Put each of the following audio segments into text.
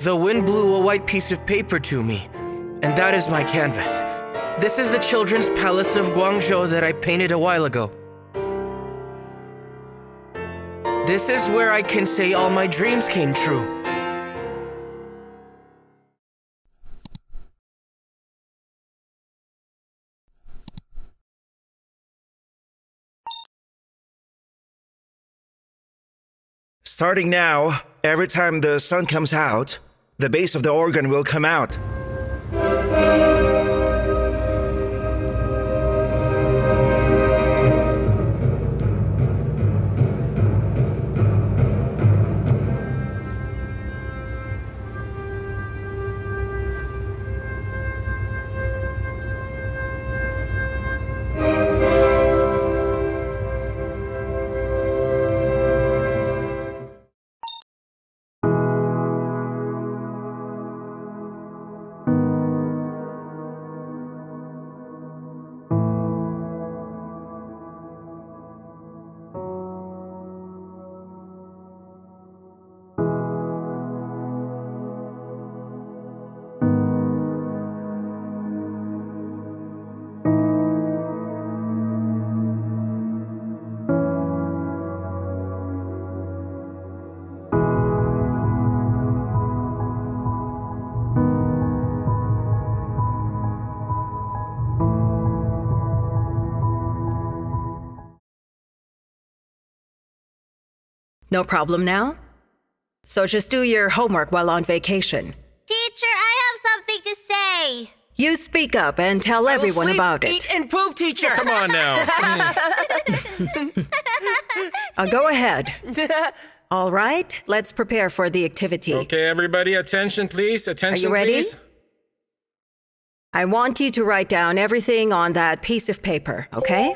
The wind blew a white piece of paper to me, and that is my canvas. This is the children's palace of Guangzhou that I painted a while ago. This is where I can say all my dreams came true. Starting now, every time the sun comes out, the bass of the organ will come out. No problem now? So just do your homework while on vacation. Teacher, I have something to say. You speak up and tell everyone about it. Eat and poop, teacher! Come on now. Go ahead. All right, let's prepare for the activity. Okay, everybody, attention, please. Attention, Are you ready? please. I want you to write down everything on that piece of paper, okay?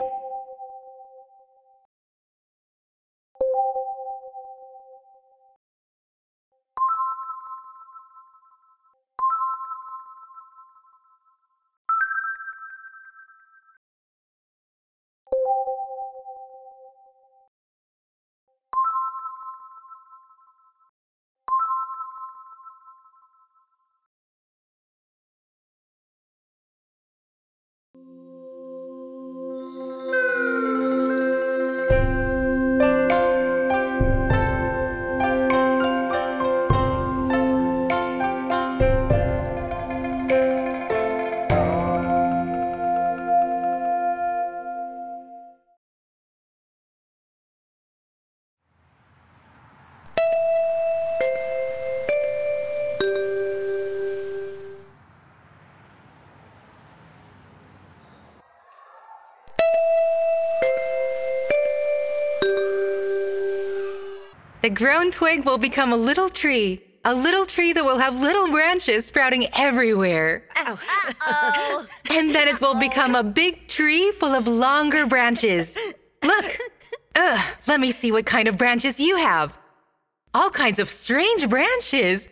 The grown twig will become a little tree that will have little branches sprouting everywhere. Uh-oh. And then it will become a big tree full of longer branches. Look, let me see what kind of branches you have. All kinds of strange branches.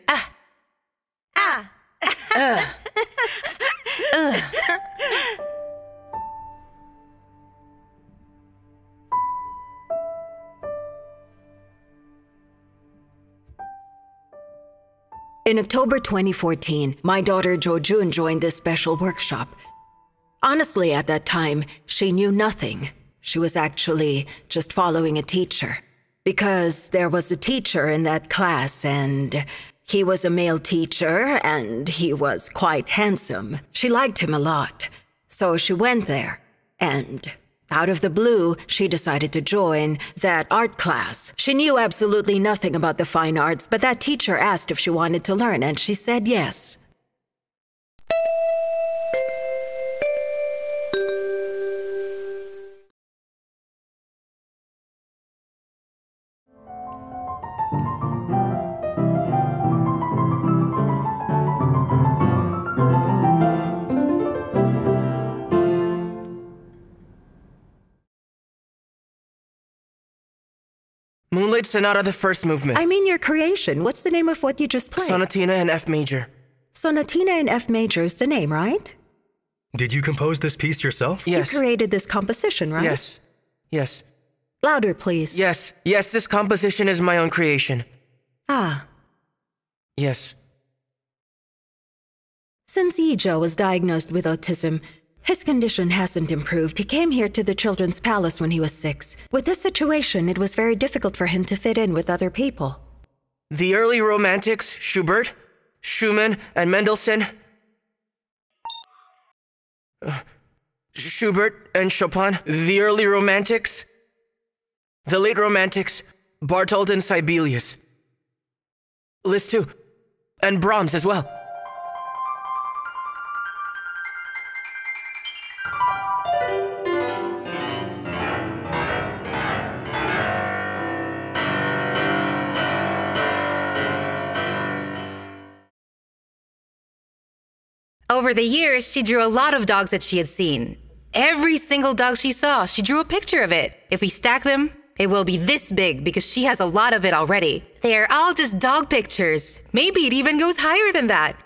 In October 2014, my daughter Zhuojun joined this special workshop. Honestly, at that time, she knew nothing. She was actually just following a teacher. Because there was a teacher in that class, and he was a male teacher, and he was quite handsome. She liked him a lot. So she went there, and out of the blue, she decided to join that art class. She knew absolutely nothing about the fine arts, but that teacher asked if she wanted to learn, and she said yes. Moonlight Sonata, the first movement. I mean your creation. What's the name of what you just played? Sonatina in F major. Sonatina in F major is the name, right? Did you compose this piece yourself? Yes. You created this composition, right? Yes. Yes. Louder, please. Yes. Yes, this composition is my own creation. Ah. Yes. Since Yizhe was diagnosed with autism, his condition hasn't improved. He came here to the Children's Palace when he was 6. With this situation, it was very difficult for him to fit in with other people. The early Romantics, Schubert, Schumann, and Mendelssohn. Schubert and Chopin. The early Romantics. The late Romantics, Barthold and Sibelius. Liszt too. And Brahms as well. Over the years, she drew a lot of dogs that she had seen. Every single dog she saw, she drew a picture of it. If we stack them, it will be this big because she has a lot of it already. They are all just dog pictures. Maybe it even goes higher than that.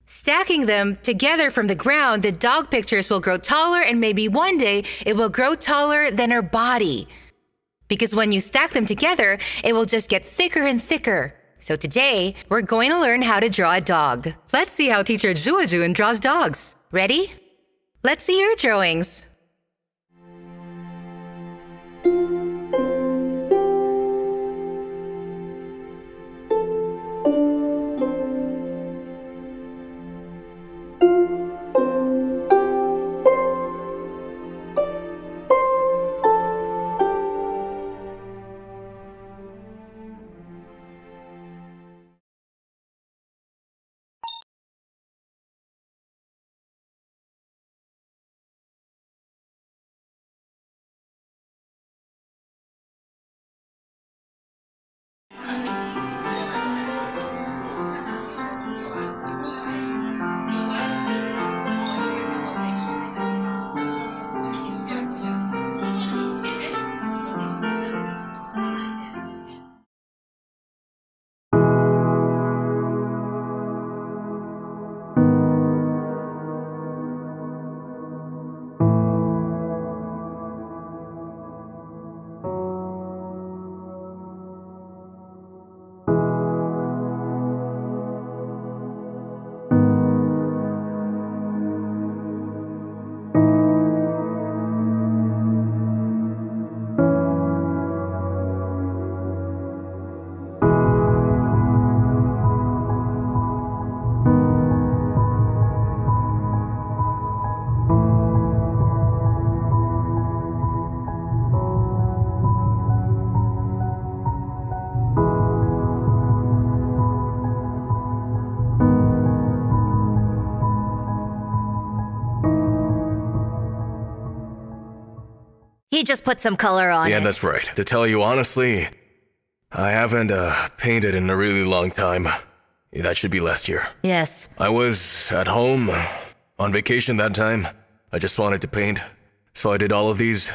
Stacking them together from the ground, the dog pictures will grow taller, and maybe one day it will grow taller than her body. Because when you stack them together, it will just get thicker and thicker. So today, we're going to learn how to draw a dog. Let's see how teacher Zhuojun draws dogs. Ready? Let's see your drawings. He just put some color on it. Yeah, that's right. To tell you honestly, I haven't painted in a really long time. That should be last year. Yes. I was at home on vacation that time. I just wanted to paint, so I did all of these.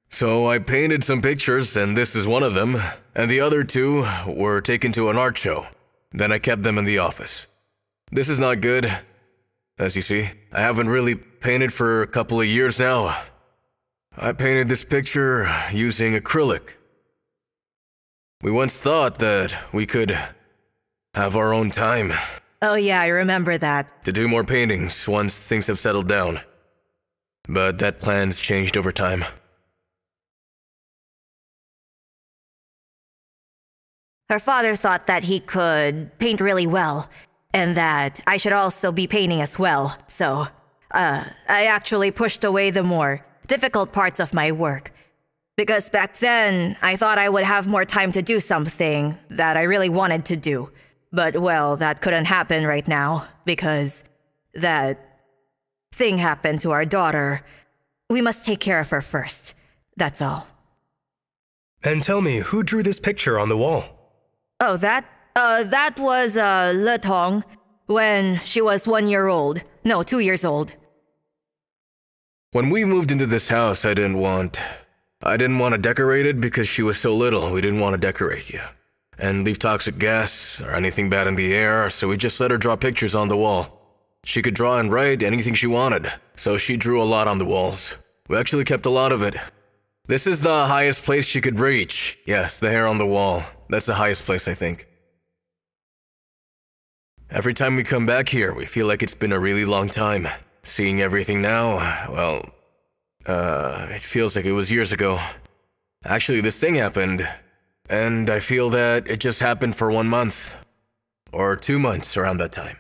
So I painted some pictures, and this is one of them, and the other two were taken to an art show. Then I kept them in the office. This is not good. As you see, I haven't really painted for a couple of years now. I painted this picture using acrylic. We once thought that we could have our own time. Oh yeah, I remember that. To do more paintings once things have settled down. But that plan's changed over time. Her father thought that he could paint really well, and that I should also be painting as well. So, I actually pushed away the more difficult parts of my work. Because back then, I thought I would have more time to do something that I really wanted to do. But, well, that couldn't happen right now, because that thing happened to our daughter. We must take care of her first. That's all. And tell me, who drew this picture on the wall? Oh, that was, Letong, when she was 1 year old. No, 2 years old. When we moved into this house, I didn't want to decorate it because she was so little. We didn't want to decorate you and leave toxic gas or anything bad in the air, so we just let her draw pictures on the wall. She could draw and write anything she wanted, so she drew a lot on the walls. We actually kept a lot of it. This is the highest place she could reach. Yes, the hair on the wall. That's the highest place, I think. Every time we come back here, we feel like it's been a really long time. Seeing everything now, well, it feels like it was years ago. Actually, this thing happened, and I feel that it just happened for 1 month. Or 2 months around that time.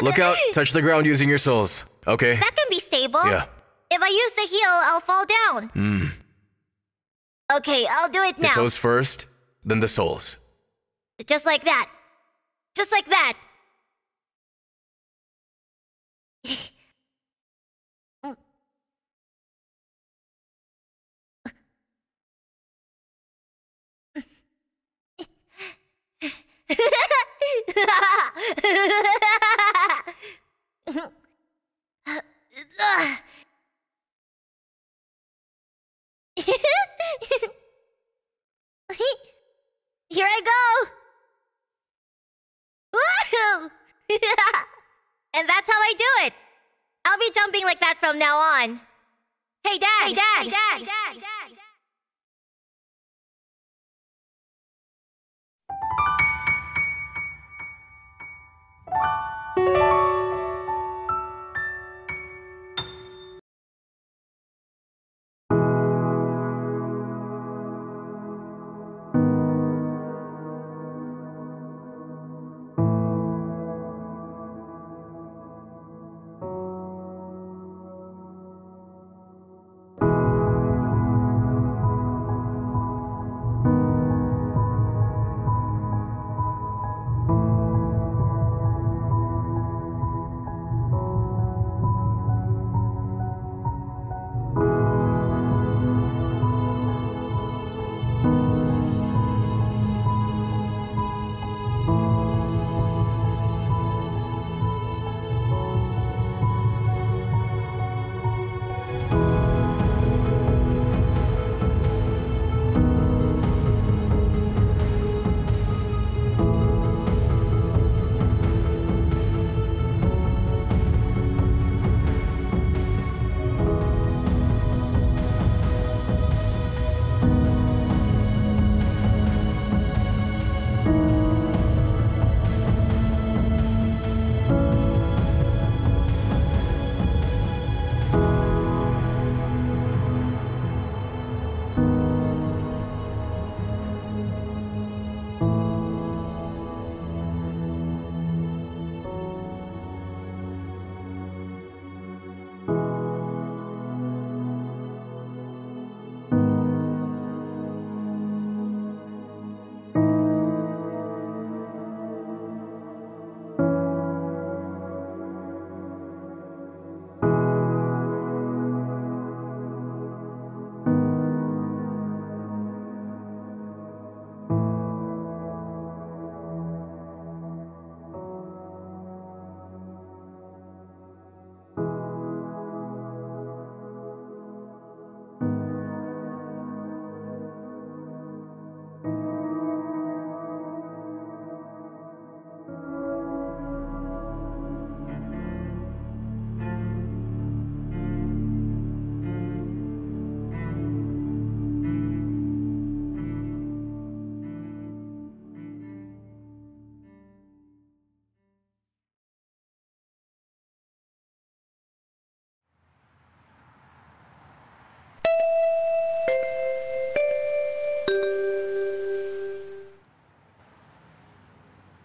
Look out, touch the ground using your soles. Okay? That can be stable. Yeah. If I use the heel, I'll fall down. Okay, I'll do it The now. toes first, then the soles. Just like that. Just like that. Here I go! Woohoo! And that's how I do it. I'll be jumping like that from now on. Hey, Dad! Hey, Dad! Hey, Dad! Hey, Dad! Hey, Dad!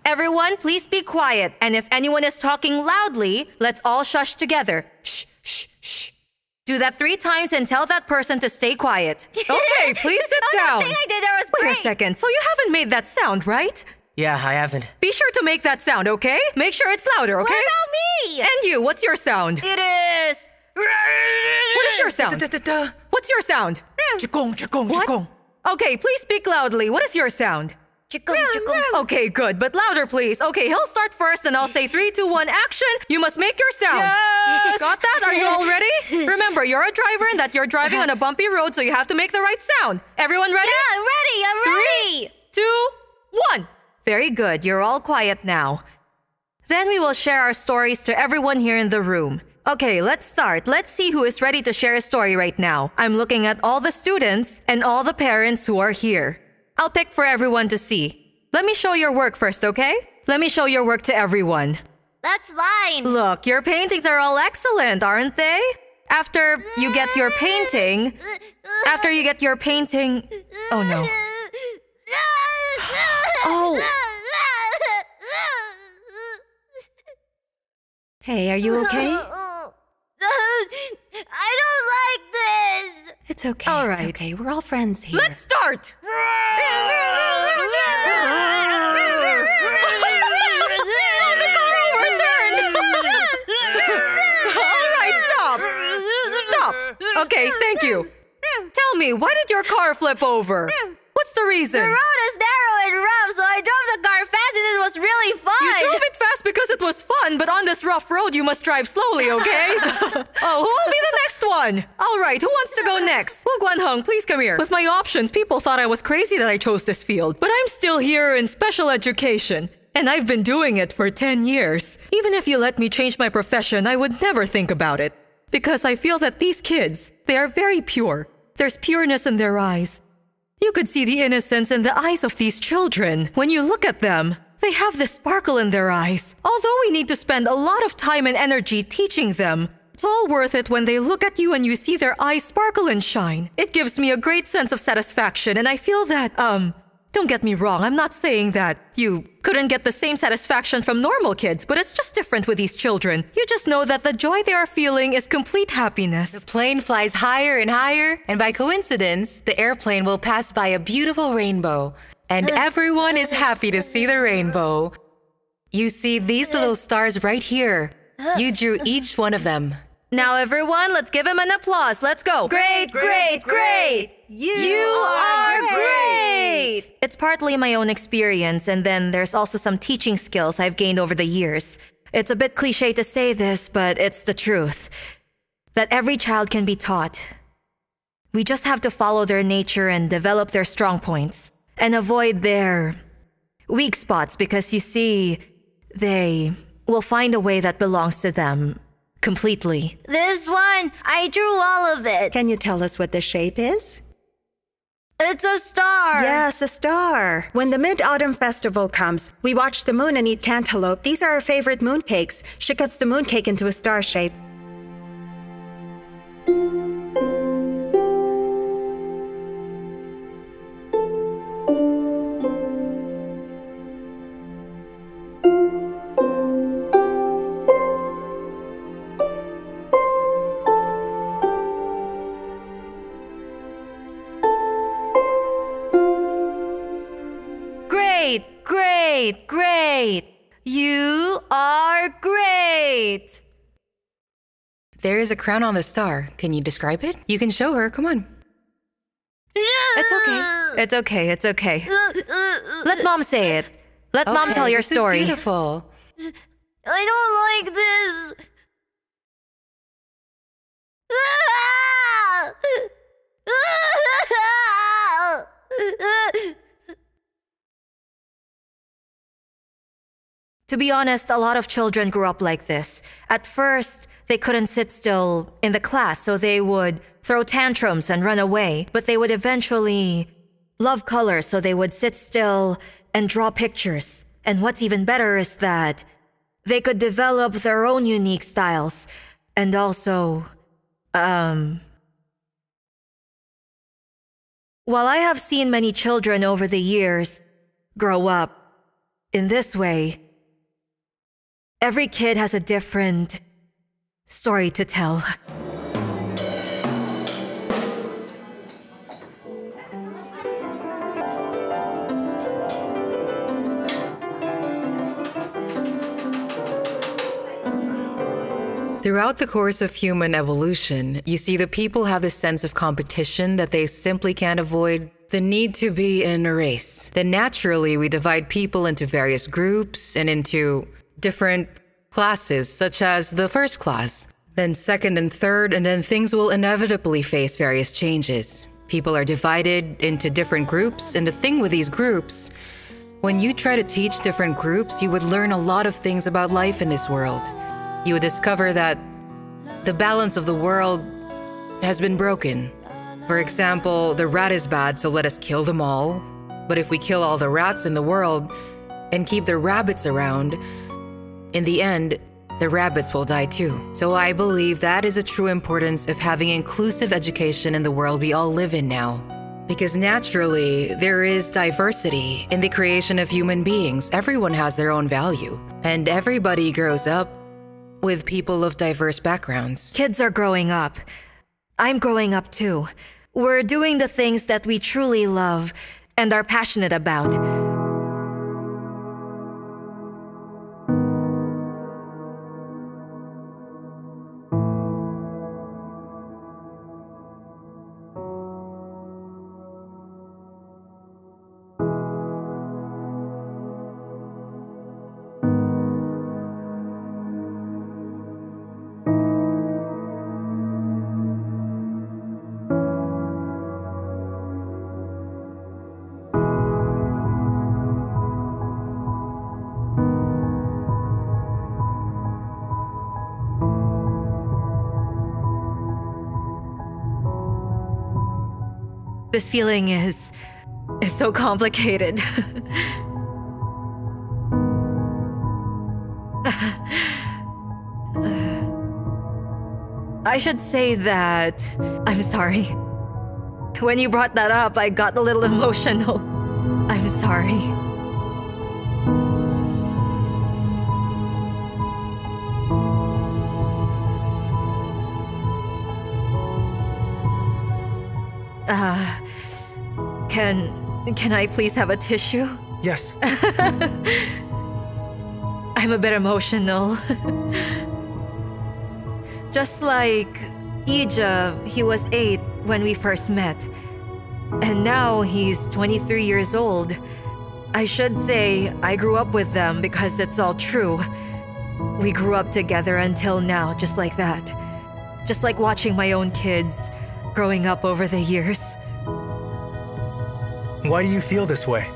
Everyone, please be quiet. And if anyone is talking loudly, let's all shush together. Shh, shh, shh. Do that 3 times and tell that person to stay quiet. Okay, please sit down. That thing I did there was Wait great. a second. So you haven't made that sound, right? Yeah, I haven't. Be sure to make that sound, okay? Make sure it's louder, okay? What about me? And you, what's your sound? It is... What is your sound? What's your sound? What? Okay, please speak loudly. What is your sound? Okay, good, but louder, please. Okay, he'll start first, and I'll say 3, 2, 1, action. You must make your sound. Yes! Got that? Are you all ready? Remember, you're a driver and that you're driving on a bumpy road, so you have to make the right sound. Everyone ready? Yeah, I'm ready, I'm ready! 3, 2, 1. Very good, you're all quiet now. Then we will share our stories to everyone here in the room. Okay, let's start. Let's see who is ready to share a story right now. I'm looking at all the students and all the parents who are here. I'll pick for everyone to see. Let me show your work first, okay? Let me show your work to everyone. That's fine. Look, your paintings are all excellent, aren't they? After you get your painting... Oh no. Oh. Hey, are you okay? I don't like this. It's okay. All It's right. okay. We're all friends here. Let's start! Oh, the car overturned! All right, stop! Stop! Okay, thank you. Tell me, why did your car flip over? What's the reason? The road is narrow and rough, so I drove the car fast and it was really fun. You drove it fast because it was fun, but on this rough road, you must drive slowly, okay? Oh, who will be the next one? All right, who wants to go next? Wu Guanheng, please come here. With my options, people thought I was crazy that I chose this field, but I'm still here in special education. And I've been doing it for 10 years. Even if you let me change my profession, I would never think about it. Because I feel that these kids, they are very pure. There's pureness in their eyes. You could see the innocence in the eyes of these children. When you look at them, they have this sparkle in their eyes. Although we need to spend a lot of time and energy teaching them, it's all worth it when they look at you and you see their eyes sparkle and shine. It gives me a great sense of satisfaction, and I feel that, don't get me wrong, I'm not saying that you couldn't get the same satisfaction from normal kids, but it's just different with these children. You just know that the joy they are feeling is complete happiness. The plane flies higher and higher, and by coincidence, the airplane will pass by a beautiful rainbow. And everyone is happy to see the rainbow. You see these little stars right here. You drew each one of them. Now everyone, let's give him an applause. Let's go. Great, great, great! You are great! It's partly my own experience, and then there's also some teaching skills I've gained over the years. It's a bit cliche to say this, but it's the truth. That every child can be taught. We just have to follow their nature and develop their strong points. And avoid their weak spots, because you see, they will find a way that belongs to them completely. This one, I drew all of it. Can you tell us what the shape is? It's a star. Yes, a star. When the Mid-Autumn Festival comes, we watch the moon and eat cantaloupe. These are our favorite mooncakes. She cuts the mooncake into a star shape. Great, great! You are great! There is a crown on the star. Can you describe it? You can show her. Come on. It's okay. It's okay. It's okay. Let Mom say it. Let Mom tell your story. This is beautiful. I don't like this. To be honest, a lot of children grew up like this. At first, they couldn't sit still in the class, so they would throw tantrums and run away. But they would eventually love color, so they would sit still and draw pictures. And what's even better is that they could develop their own unique styles. And also, while I have seen many children over the years grow up in this way, every kid has a different story to tell. Throughout the course of human evolution, you see the people have this sense of competition that they simply can't avoid. The need to be in a race. Then naturally, we divide people into various groups and into different classes, such as the first class, then second and third, and then things will inevitably face various changes. People are divided into different groups, and the thing with these groups, when you try to teach different groups, you would learn a lot of things about life in this world. You would discover that the balance of the world has been broken. For example, the rat is bad, so let us kill them all. But if we kill all the rats in the world and keep the rabbits around, in the end, the rabbits will die too. So I believe that is a true importance of having inclusive education in the world we all live in now. Because naturally, there is diversity in the creation of human beings. Everyone has their own value. And everybody grows up with people of diverse backgrounds. Kids are growing up. I'm growing up too. We're doing the things that we truly love and are passionate about. This feeling is so complicated. I should say that I'm sorry. When you brought that up, I got a little emotional. I'm sorry. Can I please have a tissue? Yes. I'm a bit emotional. Just like Yizhe, he was 8 when we first met. And now he's 23 years old. I should say I grew up with them because it's all true. We grew up together until now, just like that. Just like watching my own kids growing up over the years. Why do you feel this way?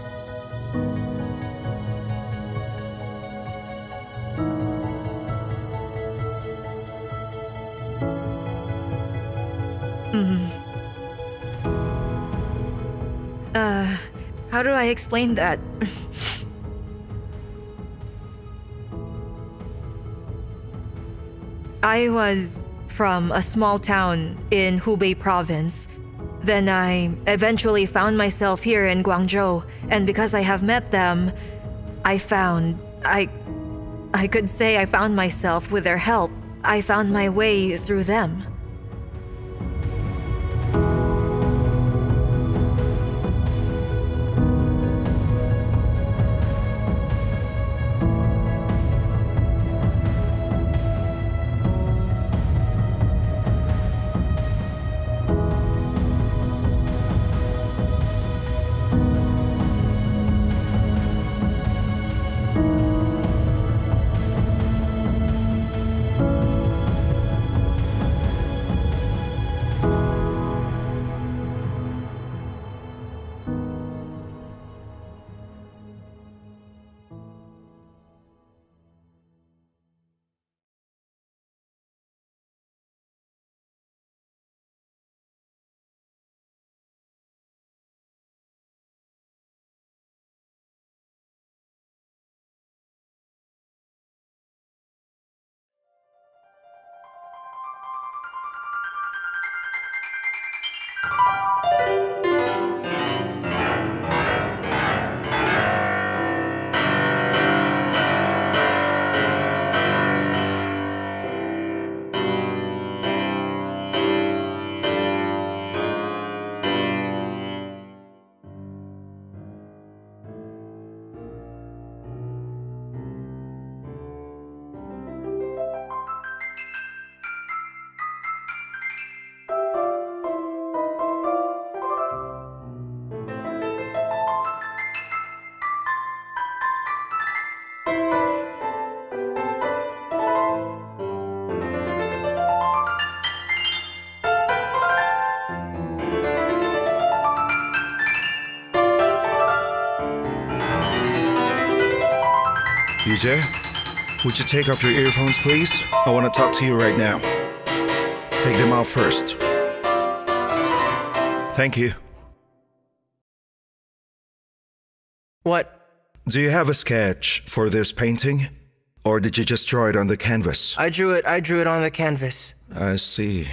How do I explain that? I was from a small town in Hubei province. Then I eventually found myself here in Guangzhou, and because I have met them, I could say I found myself with their help. I found my way through them. Yizhe, would you take off your earphones, please? I want to talk to you right now. Take them out first. Thank you. What? Do you have a sketch for this painting? Or did you just draw it on the canvas? I drew it on the canvas. I see.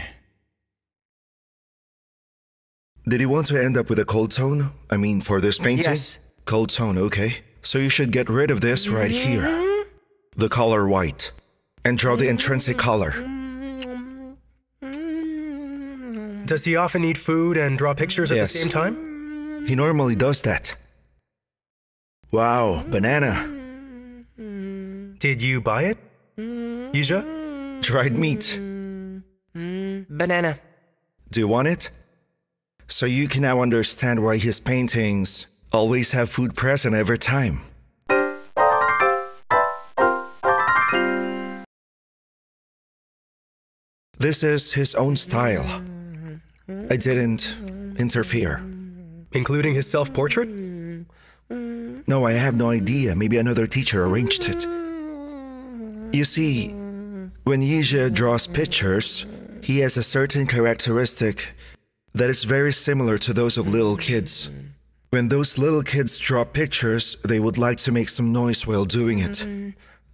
Did you want to end up with a cold tone? I mean, for this painting? Yes. Cold tone, okay. So you should get rid of this right here. The color white. And draw the intrinsic color. Does he often eat food and draw pictures at the same time? He normally does that. Wow, banana. Did you buy it? Yizhe? Dried meat. Banana. Do you want it? So you can now understand why his paintings always have food present every time. This is his own style. I didn't interfere. Including his self-portrait? No, I have no idea. Maybe another teacher arranged it. You see, when Yizhe draws pictures, he has a certain characteristic that is very similar to those of little kids. When those little kids draw pictures, they would like to make some noise while doing it.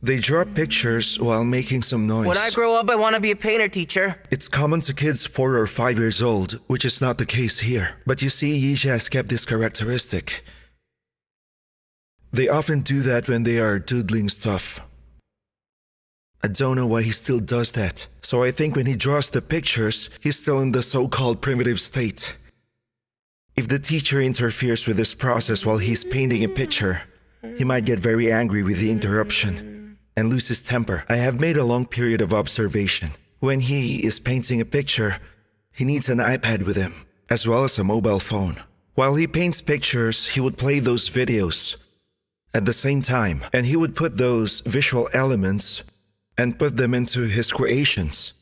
They draw pictures while making some noise. When I grow up, I want to be a painter, teacher. It's common to kids 4 or 5 years old, which is not the case here. But you see, Yizhe has kept this characteristic. They often do that when they are doodling stuff. I don't know why he still does that. So I think when he draws the pictures, he's still in the so-called primitive state. If the teacher interferes with this process while he's painting a picture, he might get very angry with the interruption and lose his temper. I have made a long period of observation. When he is painting a picture, he needs an iPad with him, as well as a mobile phone. While he paints pictures, he would play those videos at the same time, and he would put those visual elements and put them into his creations.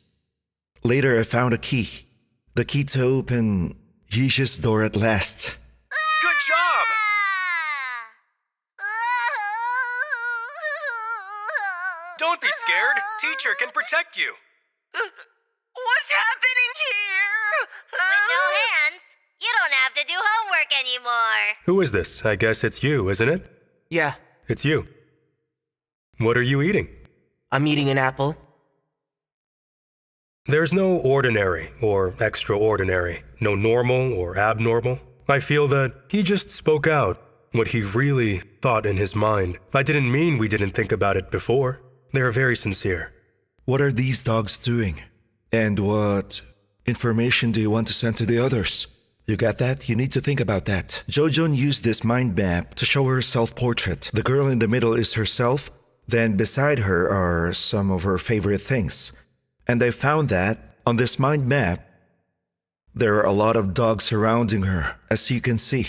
Later, I found a key. The key to open Yizhe's door at last. Good job! Don't be scared. Teacher can protect you. What's happening here? With no hands, you don't have to do homework anymore. Who is this? I guess it's you, isn't it? Yeah, It's you. What are you eating? I'm eating an apple. There's no ordinary or extraordinary, no normal or abnormal. I feel that he just spoke out what he really thought in his mind. I didn't mean we didn't think about it before. They are very sincere. What are these dogs doing? And what information do you want to send to the others? You got that? You need to think about that. Zhuojun used this mind map to show her self-portrait. The girl in the middle is herself, then beside her are some of her favorite things. And I found that, on this mind map, there are a lot of dogs surrounding her, as you can see.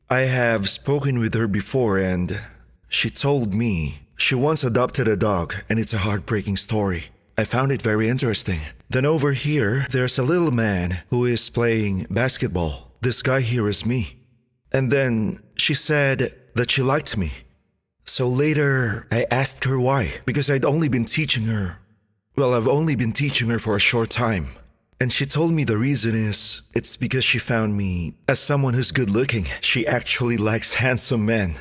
I have spoken with her before and she told me she once adopted a dog and it's a heartbreaking story. I found it very interesting. Then over here, there's a little man who is playing basketball. This guy here is me. And then she said that she liked me. So later, I asked her why, because I'd only been teaching her. Well, I've only been teaching her for a short time. And she told me the reason is, it's because she found me as someone who's good looking. She actually likes handsome men.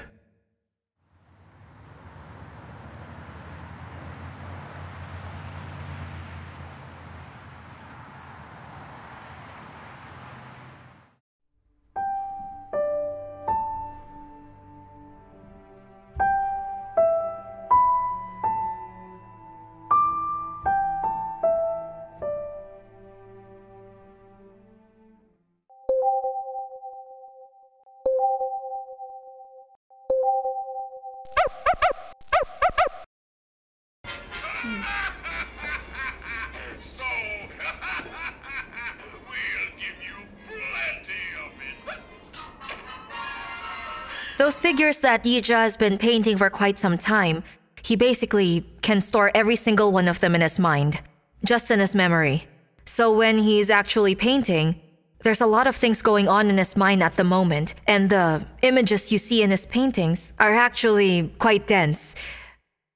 Those figures that Yizhe has been painting for quite some time, he basically can store every single one of them in his mind, just in his memory. So when he's actually painting, there's a lot of things going on in his mind at the moment, and the images you see in his paintings are actually quite dense.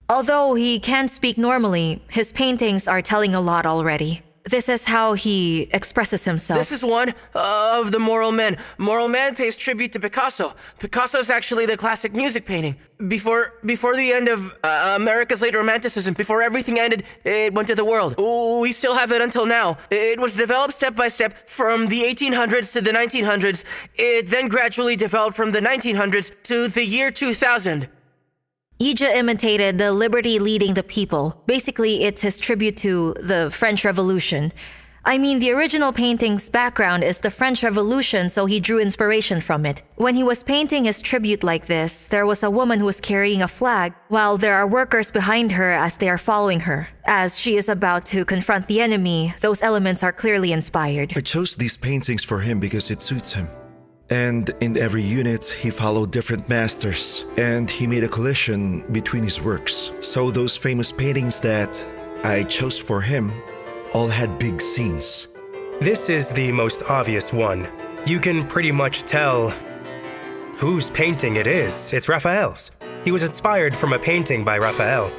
Although he can't speak normally, his paintings are telling a lot already. This is how he expresses himself. This is one of the Moral Men. Moral Man pays tribute to Picasso. Picasso's actually the classic music painting. Before the end of America's late Romanticism, before everything ended, it went to the world. We still have it until now. It was developed step by step from the 1800s to the 1900s. It then gradually developed from the 1900s to the year 2000. Yizhe imitated the liberty leading the people. Basically, it's his tribute to the French Revolution. I mean, the original painting's background is the French Revolution, so he drew inspiration from it. When he was painting his tribute like this, there was a woman who was carrying a flag, while there are workers behind her as they are following her. As she is about to confront the enemy, those elements are clearly inspired. I chose these paintings for him because it suits him. And in every unit, he followed different masters, and he made a collision between his works. So those famous paintings that I chose for him all had big scenes. This is the most obvious one. You can pretty much tell whose painting it is. It's Raphael's. He was inspired from a painting by Raphael.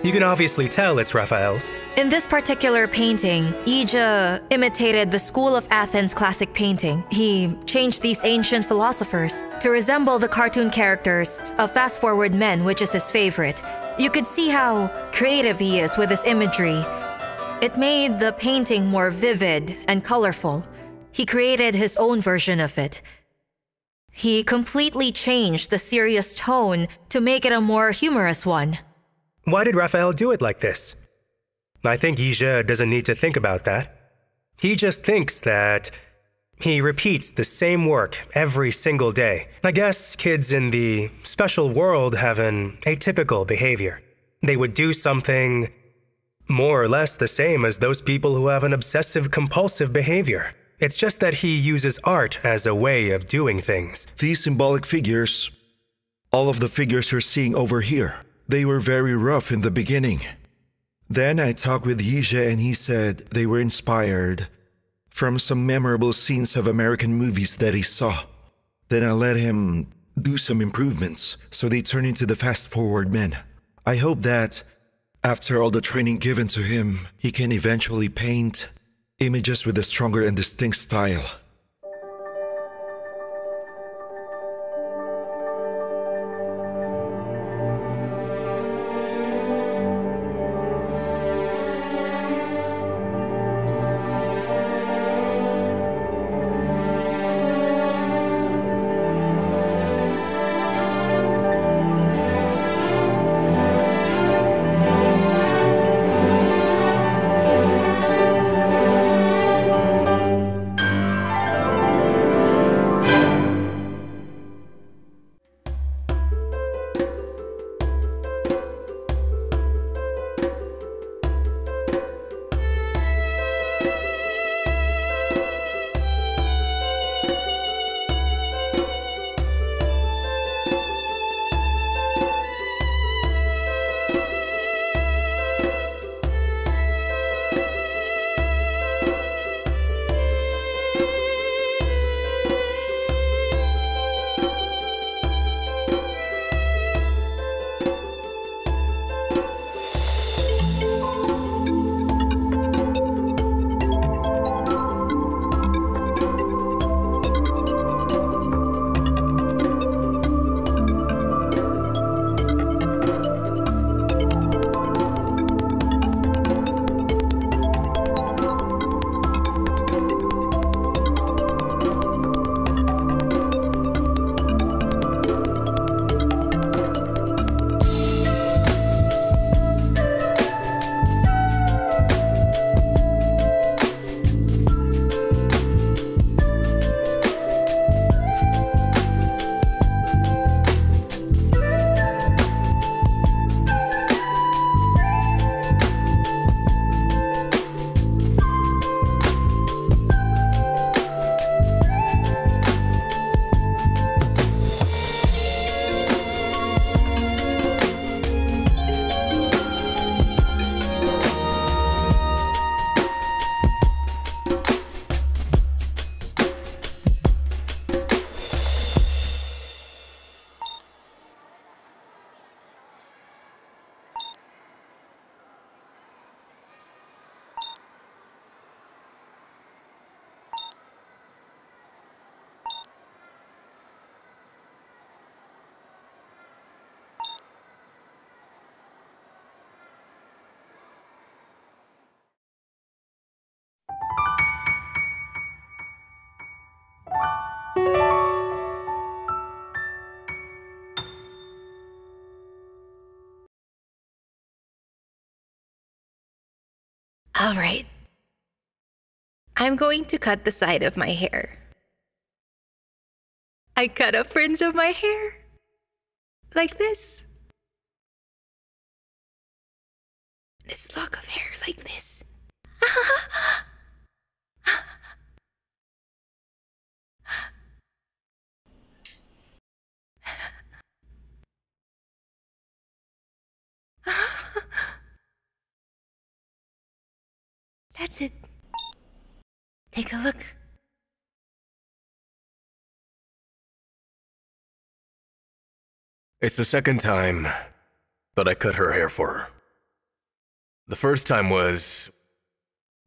You can obviously tell it's Raphael's. In this particular painting, Yizhe imitated the school of Athens classic painting. He changed these ancient philosophers to resemble the cartoon characters of Fast Forward Men, which is his favorite. You could see how creative he is with his imagery. It made the painting more vivid and colorful. He created his own version of it. He completely changed the serious tone to make it a more humorous one. Why did Raphael do it like this? I think Yizhe doesn't need to think about that. He just thinks that he repeats the same work every single day. I guess kids in the special world have an atypical behavior. They would do something more or less the same as those people who have an obsessive-compulsive behavior. It's just that he uses art as a way of doing things. These symbolic figures, all of the figures you're seeing over here, they were very rough in the beginning. Then I talked with Yizhe and he said they were inspired from some memorable scenes of American movies that he saw. Then I let him do some improvements so they turn into the fast-forward men. I hope that after all the training given to him, he can eventually paint images with a stronger and distinct style. All right. I'm going to cut the side of my hair. I cut a fringe of my hair. Like this. This lock of hair like this. That's it. Take a look. It's the second time that I cut her hair for her. The first time was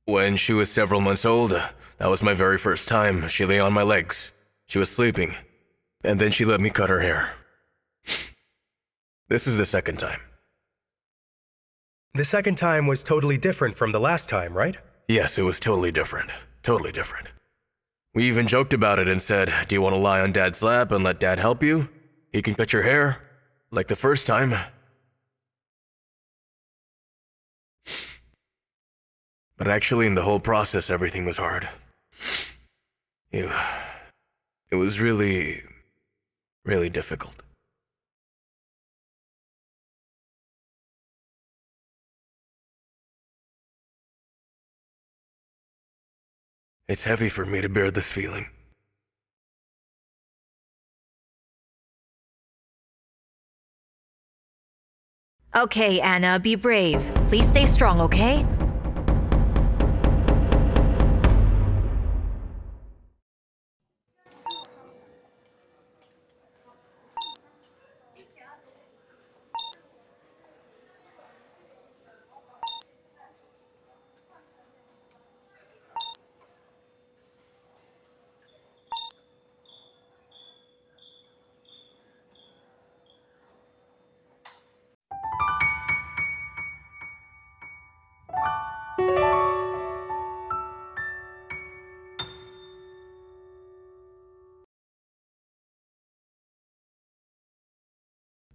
when she was several months old. That was my very first time. She lay on my legs. She was sleeping. And then she let me cut her hair. This is the second time. The second time was totally different from the last time, right? Yes, it was totally different. Totally different. We even joked about it and said, do you want to lie on Dad's lap and let Dad help you? He can cut your hair, like the first time. But actually, in the whole process, everything was hard. It was really, really difficult. It's heavy for me to bear this feeling. Okay, Anna, be brave. Please stay strong, okay?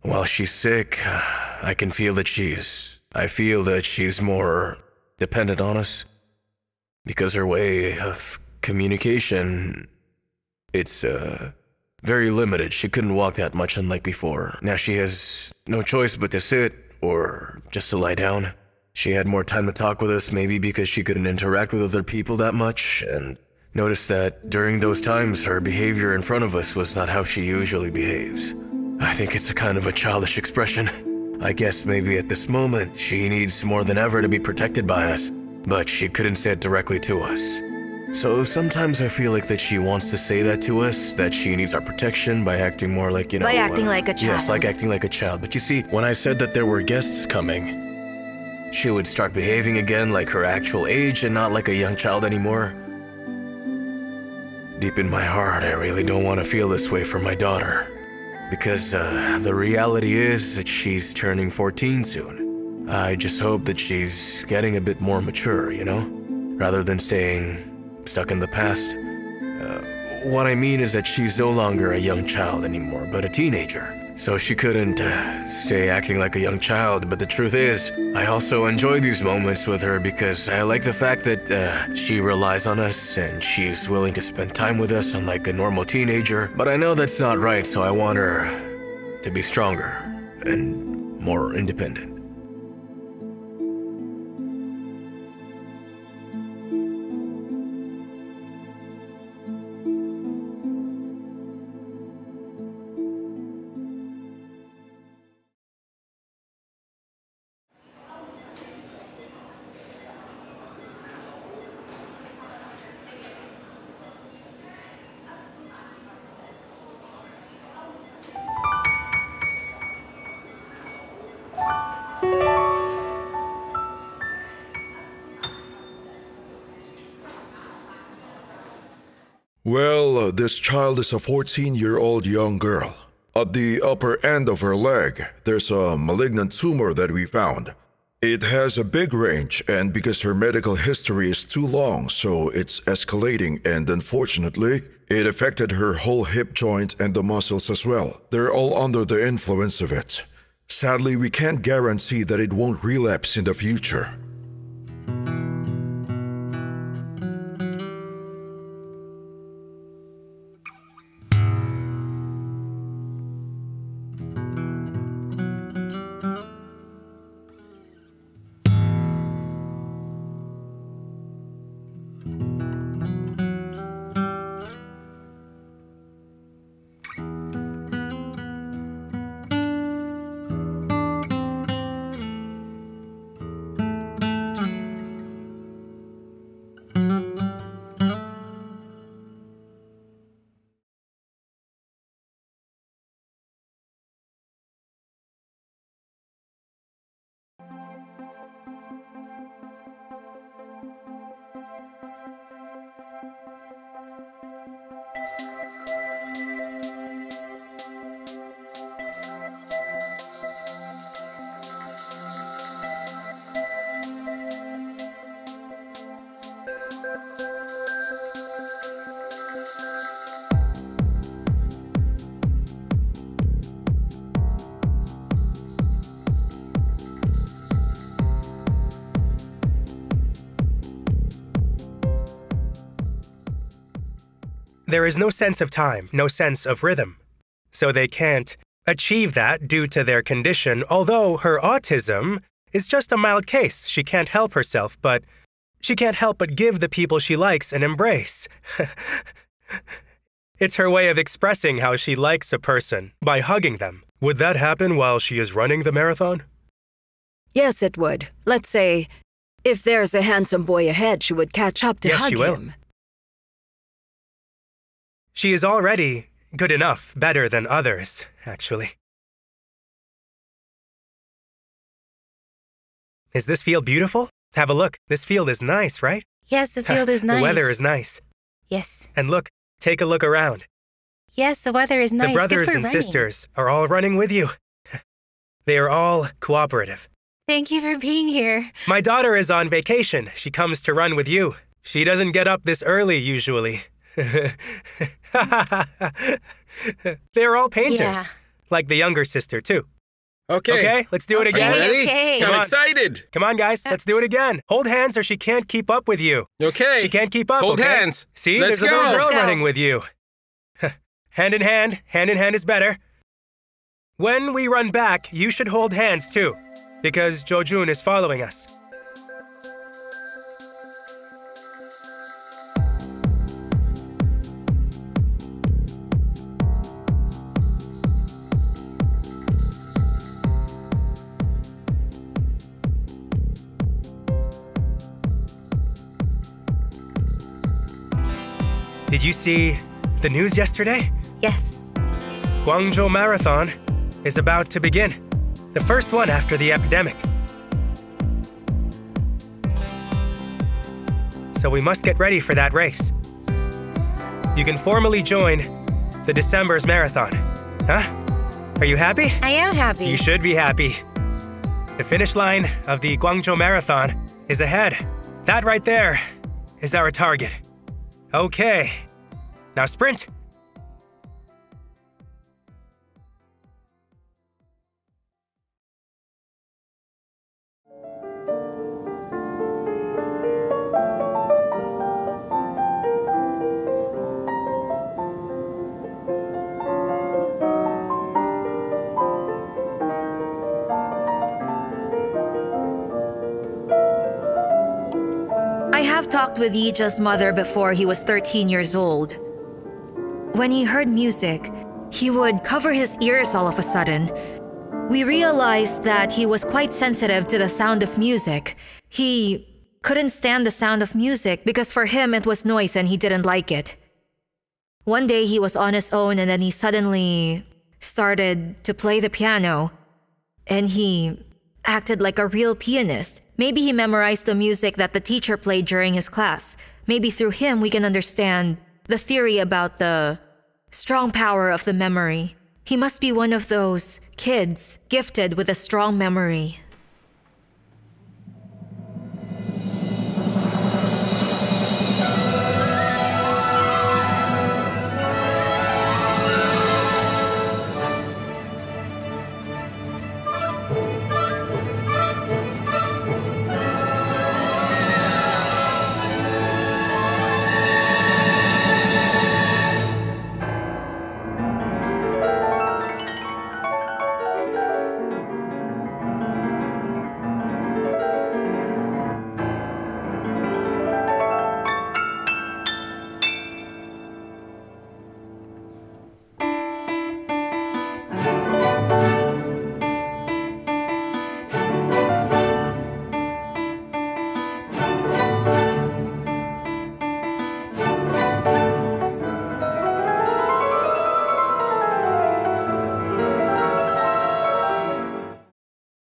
While she's sick, I feel that she's more dependent on us. Because her way of communication, it's very limited. She couldn't walk that much unlike before. Now she has no choice but to sit or just to lie down. She had more time to talk with us, maybe because she couldn't interact with other people that much, and noticed that during those times her behavior in front of us was not how she usually behaves. I think it's a kind of a childish expression. I guess maybe at this moment she needs more than ever to be protected by us, but she couldn't say it directly to us. So sometimes I feel like that she wants to say that to us, that she needs our protection by acting more like, By acting like a child. Yes, like acting like a child. But you see, when I said that there were guests coming, she would start behaving again like her actual age and not like a young child anymore. Deep in my heart, I really don't want to feel this way for my daughter. Because the reality is that she's turning 14 soon. I just hope that she's getting a bit more mature, you know? Rather than staying stuck in the past. What I mean is that she's no longer a young child anymore, but a teenager. So she couldn't stay acting like a young child, but the truth is, I also enjoy these moments with her because I like the fact that she relies on us and she's willing to spend time with us unlike a normal teenager. But I know that's not right, so I want her to be stronger and more independent. Well, this child is a 14-year-old young girl. At the upper end of her leg, there's a malignant tumor that we found. It has a big range, and because her medical history is too long, so it's escalating, and unfortunately, it affected her whole hip joint and the muscles as well. They're all under the influence of it. Sadly, we can't guarantee that it won't relapse in the future. there is no sense of time, no sense of rhythm. So they can't achieve that due to their condition, although her autism is just a mild case. She can't help herself, but she can't help but give the people she likes an embrace. It's her way of expressing how she likes a person, by hugging them. Would that happen while she is running the marathon? Yes, it would. Let's say, if there's a handsome boy ahead, she would catch up to hug him. She is already good enough, better than others, actually. Is this field beautiful? Have a look. This field is nice, right? Yes, the field is nice. The weather is nice. Yes. And look, take a look around. Yes, the weather is nice. The brothers and sisters are all running with you. They are all cooperative. Thank you for being here. My daughter is on vacation. She comes to run with you. She doesn't get up this early usually. They're all painters. Yeah. Like the younger sister, too. Okay. Let's do it again. Ready? Okay. Come I'm on. excited. Come on, guys. Let's do it again. Hold hands or she can't keep up with you. Okay. She can't keep up, Hold okay? hands. See, Let's there's a little go. girl Let's go. running with you. Hand in hand is better. When we run back, you should hold hands too, because Zhuojun is following us. Did you see the news yesterday? Yes. Guangzhou Marathon is about to begin. The first one after the epidemic. So we must get ready for that race. You can formally join the December's marathon. Huh? Are you happy? I am happy. You should be happy. The finish line of the Guangzhou Marathon is ahead. That right there is our target. Okay. Now sprint. I have talked with Yizhe's mother before he was 13 years old. When he heard music, he would cover his ears all of a sudden. We realized that he was quite sensitive to the sound of music. He couldn't stand the sound of music because for him it was noise and he didn't like it. One day he was on his own and then he suddenly started to play the piano. And he acted like a real pianist. Maybe he memorized the music that the teacher played during his class. Maybe through him we can understand the theory about the strong power of the memory. He must be one of those kids gifted with a strong memory.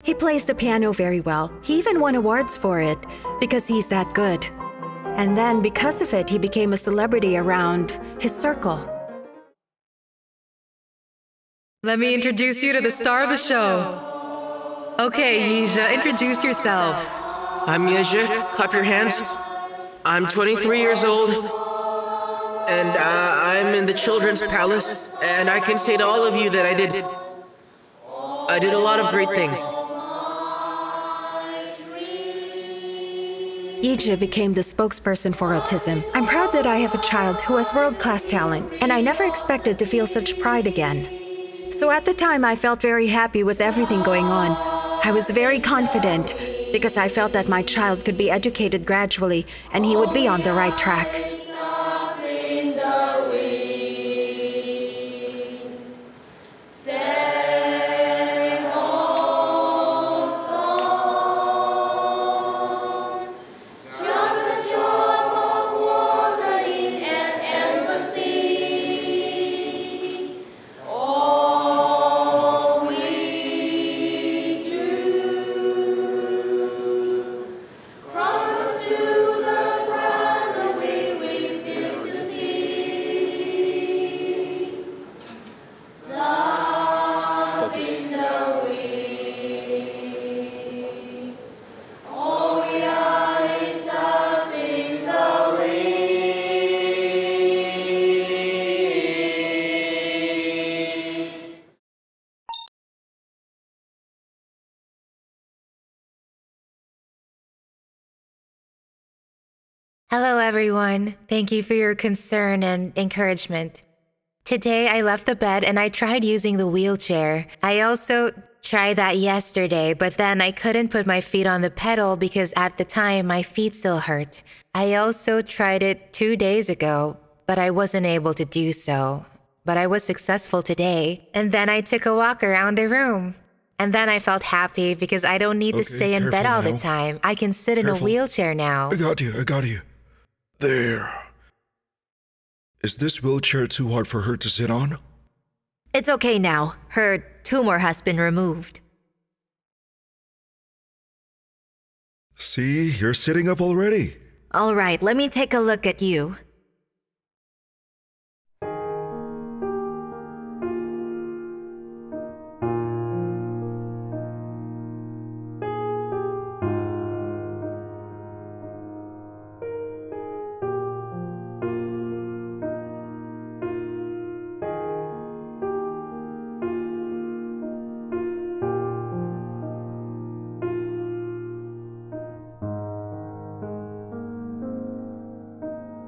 He plays the piano very well. He even won awards for it because he's that good. And then because of it, he became a celebrity around his circle. Let me introduce you to the star of the show. Okay, Yizhe, introduce yourself. I'm Yizhe. Clap your hands. I'm 23 years old. And I'm in the Children's Palace. And I can say to all of you that I did a lot of great things. Yizhe became the spokesperson for autism. I'm proud that I have a child who has world-class talent, and I never expected to feel such pride again. So at the time, I felt very happy with everything going on. I was very confident because I felt that my child could be educated gradually and he would be on the right track. Hello, everyone. Thank you for your concern and encouragement. Today, I left the bed and I tried using the wheelchair. I also tried that yesterday, but then I couldn't put my feet on the pedal because at the time, my feet still hurt. I also tried it 2 days ago, but I wasn't able to do so. But I was successful today. And then I took a walk around the room. And then I felt happy because I don't need to stay in bed all the time. I can sit in a wheelchair now. I got you. There. Is this wheelchair too hard for her to sit on? It's okay now. Her tumor has been removed. See, you're sitting up already. All right, let me take a look at you.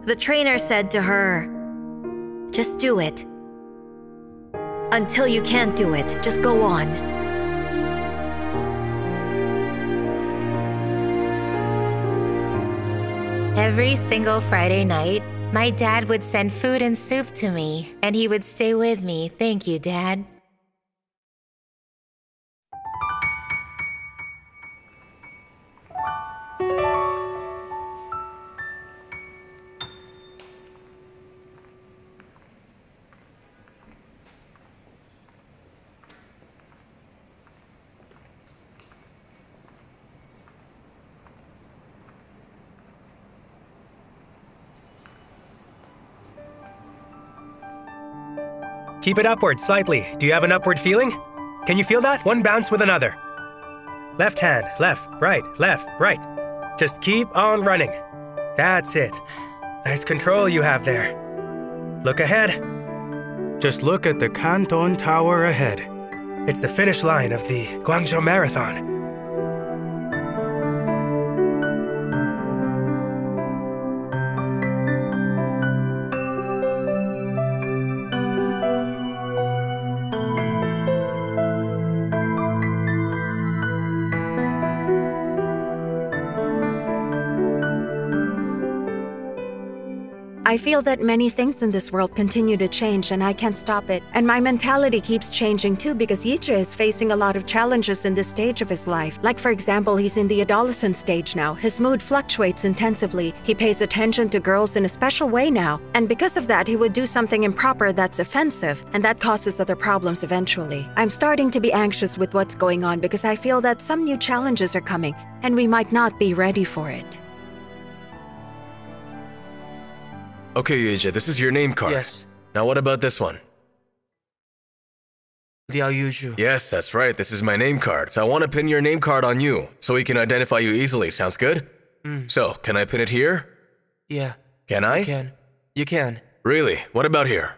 The trainer said to her, "Just do it. Until you can't do it, just go on." Every single Friday night, my dad would send food and soup to me, and he would stay with me. Thank you, Dad. Keep it upward slightly. Do you have an upward feeling? Can you feel that? One bounce with another. Left hand, left, right, left, right. Just keep on running. That's it. Nice control you have there. Look ahead. Just look at the Canton Tower ahead. It's the finish line of the Guangzhou Marathon. I feel that many things in this world continue to change and I can't stop it. And my mentality keeps changing too because Yizhe is facing a lot of challenges in this stage of his life. Like for example, he's in the adolescent stage now. His mood fluctuates intensively. He pays attention to girls in a special way now. And because of that, he would do something improper that's offensive. And that causes other problems eventually. I'm starting to be anxious with what's going on because I feel that some new challenges are coming and we might not be ready for it. Okay, Yizhe, this is your name card. Yes. Now what about this one? Liao Yuzhu. Yes, that's right. This is my name card. So I want to pin your name card on you, so we can identify you easily. Sounds good? So, can I pin it here? Yeah. Can I? You can. Really? What about here?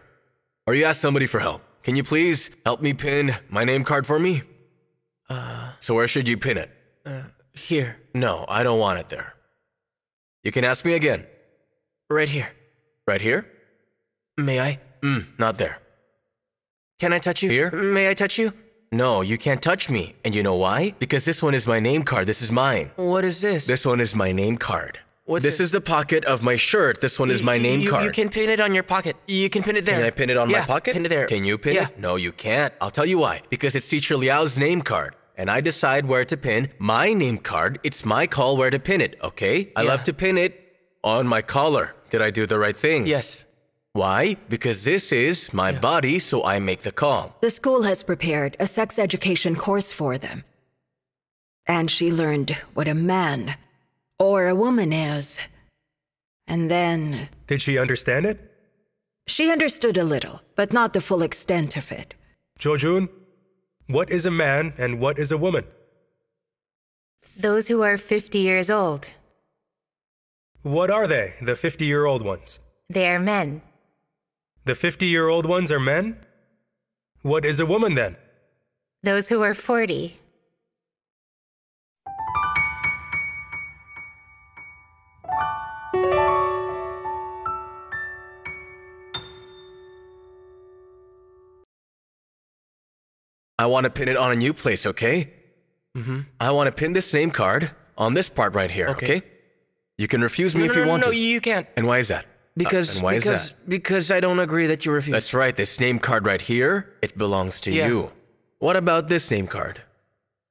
Or you ask somebody for help. Can you please help me pin my name card for me? So where should you pin it? Here. No, I don't want it there. You can ask me again. Right here. Right here? May I? Not there. Can I touch you? Here? May I touch you? No, you can't touch me. And you know why? Because this one is my name card. This is mine. What is this? This one is my name card. What's this is the pocket of my shirt. This one is my name card. You can pin it on your pocket. You can pin it there. Can I pin it on my pocket? Pin it there. Can you pin it? No, you can't. I'll tell you why. Because it's Teacher Liao's name card. And I decide where to pin my name card. It's my call where to pin it, okay? I love to pin it on my collar. Did I do the right thing? Yes. Why? Because this is my body, so I make the call. The school has prepared a sex education course for them. And she learned what a man or a woman is. And then... Did she understand it? She understood a little, but not the full extent of it. Zhuojun, what is a man and what is a woman? Those who are 50 years old. What are they, the 50-year-old ones? They are men. The 50-year-old ones are men? What is a woman then? Those who are 40. I want to pin it on a new place, okay? I want to pin this name card on this part right here, okay? You can refuse me if you want to. No, you can't. And why is that? Because and why is that? Because I don't agree that you refuse. That's right. This name card right here, it belongs to you. What about this name card?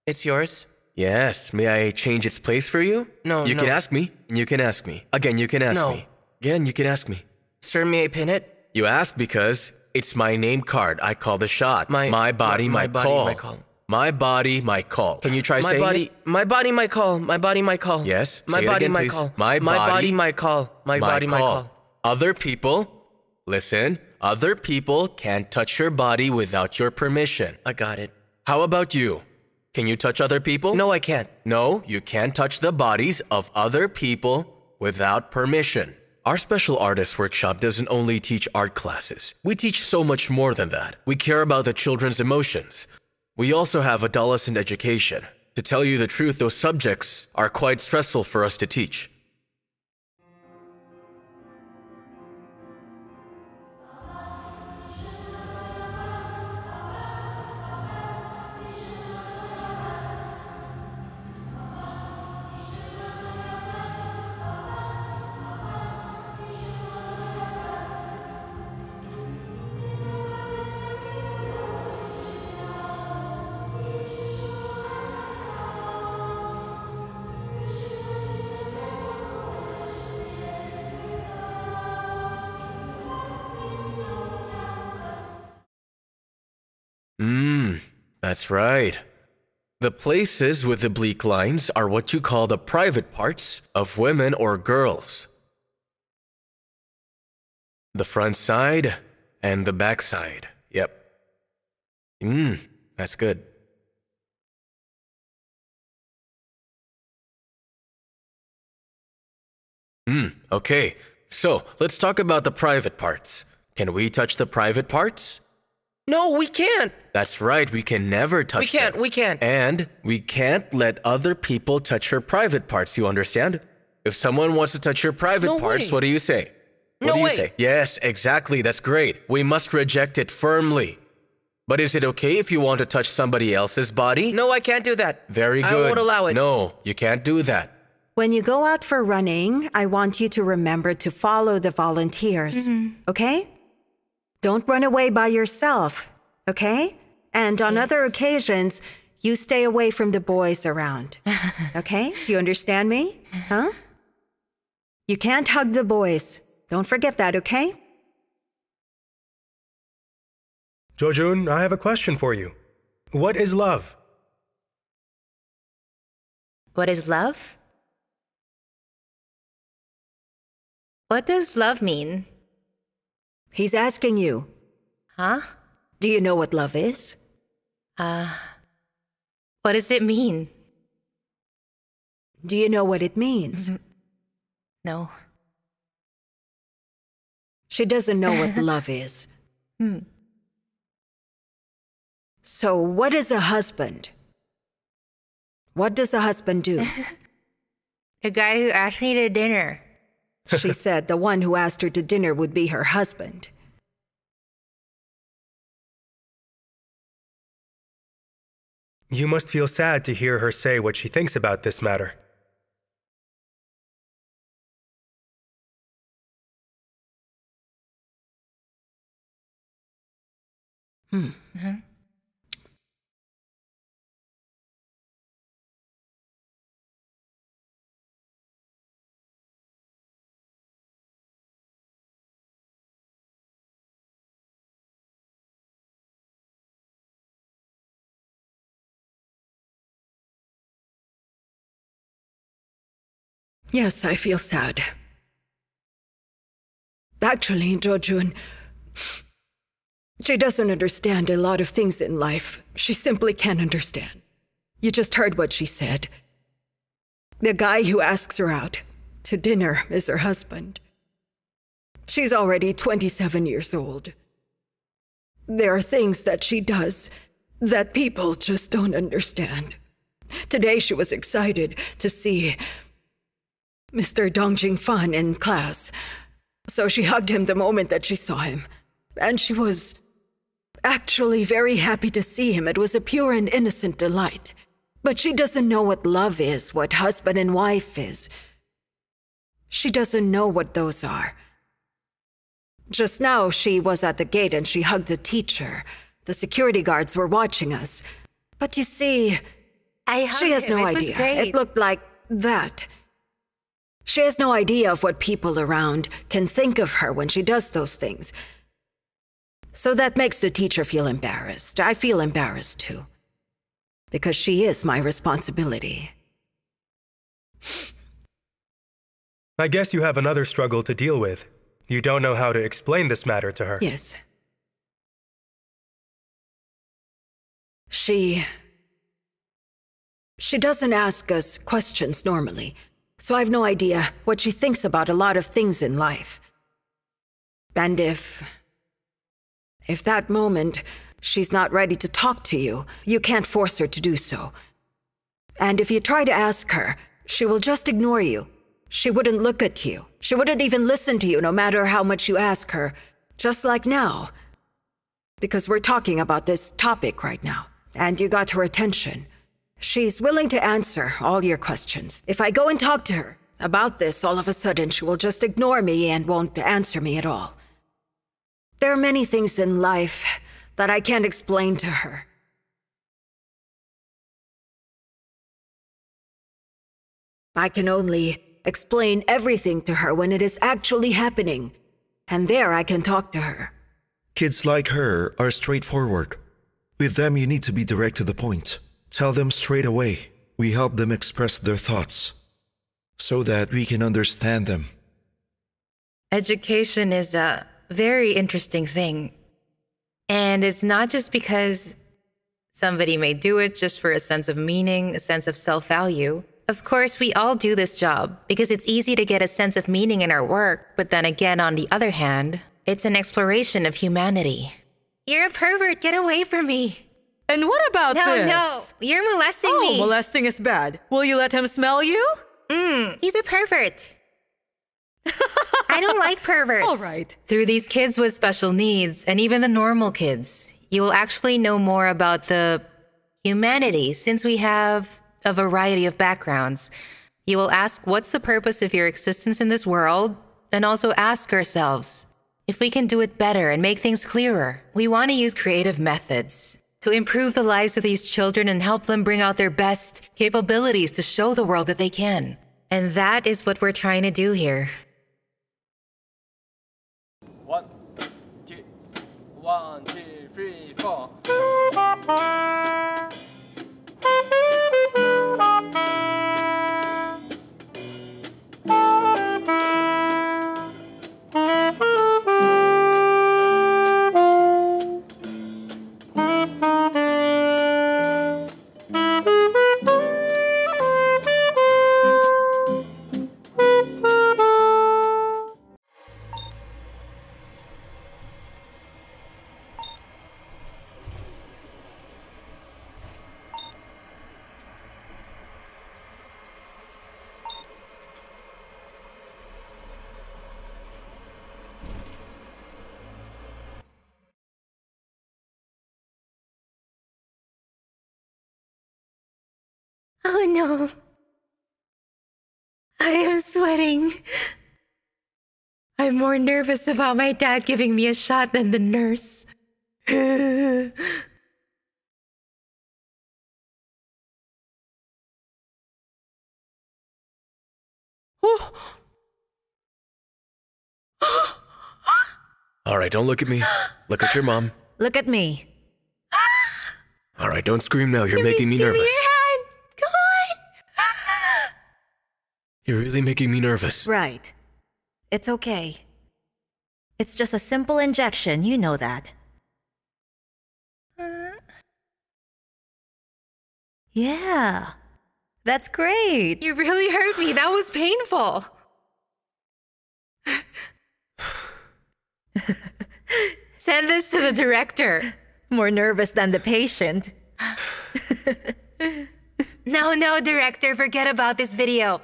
It's yours? Yes. May I change its place for you? No, You can ask me. And you can ask me. Again, you can ask me. Again, you can ask me. Sir, may I pin it? You ask because it's my name card. I call the shot. My body, my call. My body, my call. Can you try saying it? My body, my call. My body, my call. Yes. My say it body, again, my please. call. My body, my call. My body, my call. Other people, listen, other people can't touch your body without your permission. I got it. How about you? Can you touch other people? No, I can't. No, you can't touch the bodies of other people without permission. Our special artists workshop doesn't only teach art classes. We teach so much more than that. We care about the children's emotions. We also have adolescent education. To tell you the truth, those subjects are quite stressful for us to teach. That's right. The places with oblique lines are what you call the private parts of women or girls. The front side and the back side. Yep. That's good. Okay. So, let's talk about the private parts. Can we touch the private parts? No, we can't. That's right, we can never touch them. We can't. And we can't let other people touch your private parts, you understand? If someone wants to touch your private parts, what do you say? What do you say? Yes, exactly, that's great. We must reject it firmly. But is it okay if you want to touch somebody else's body? No, I can't do that. Very good. I won't allow it. No, you can't do that. When you go out for running, I want you to remember to follow the volunteers, okay? Don't run away by yourself, okay? And on other occasions, you stay away from the boys around, okay? Do you understand me? Huh? You can't hug the boys. Don't forget that, okay? Zhuojun, I have a question for you. What is love? What is love? What does love mean? He's asking you. Huh? Do you know what love is? What does it mean? Do you know what it means? No. She doesn't know what love is. So, what is a husband? What does a husband do? The guy who asked me to dinner. She said the one who asked her to dinner would be her husband. You must feel sad to hear her say what she thinks about this matter. Yes, I feel sad. Actually, Zhuojun, she doesn't understand a lot of things in life. She simply can't understand. You just heard what she said. The guy who asks her out to dinner is her husband. She's already 27 years old. There are things that she does that people just don't understand. Today she was excited to see Mr. Dong Jingfan in class, so she hugged him the moment that she saw him. And she was actually very happy to see him. It was a pure and innocent delight. But she doesn't know what love is, what husband and wife is. She doesn't know what those are. Just now, she was at the gate and she hugged the teacher. The security guards were watching us. But you see, she has no idea. It looked like that. She has no idea of what people around can think of her when she does those things. So that makes the teacher feel embarrassed. I feel embarrassed too. Because she is my responsibility. I guess you have another struggle to deal with. You don't know how to explain this matter to her. Yes. She doesn't ask us questions normally. So I have no idea what she thinks about a lot of things in life. And if that moment she's not ready to talk to you, you can't force her to do so. And if you try to ask her, she will just ignore you. She wouldn't look at you. She wouldn't even listen to you no matter how much you ask her, just like now. Because we're talking about this topic right now, and you got her attention. She's willing to answer all your questions. If I go and talk to her about this, all of a sudden she will just ignore me and won't answer me at all. There are many things in life that I can't explain to her. I can only explain everything to her when it is actually happening, and there I can talk to her. Kids like her are straightforward. With them, you need to be direct to the point. Tell them straight away. We help them express their thoughts so that we can understand them. Education is a very interesting thing. And it's not just because somebody may do it just for a sense of meaning, a sense of self-value. Of course, we all do this job because it's easy to get a sense of meaning in our work. But then again, on the other hand, it's an exploration of humanity. You're a pervert. Get away from me. And what about this? No, you're molesting me. Oh, molesting is bad. Will you let him smell you? He's a pervert. I don't like perverts. All right. Through these kids with special needs, and even the normal kids, you will actually know more about the humanity since we have a variety of backgrounds. You will ask what's the purpose of your existence in this world, and also ask ourselves if we can do it better and make things clearer. We want to use creative methods to improve the lives of these children and help them bring out their best capabilities to show the world that they can. And that is what we're trying to do here. 1, 2, 3, 4. no. I am sweating. I'm more nervous about my dad giving me a shot than the nurse. All right, don't look at me. Look at your mom. Look at me. All right, don't scream now. You're making me nervous. Give me your hand. Come on. You're really making me nervous. Right. It's okay. It's just a simple injection, you know that. Yeah. That's great. You really hurt me. That was painful. Send this to the director. More nervous than the patient. No, director, forget about this video.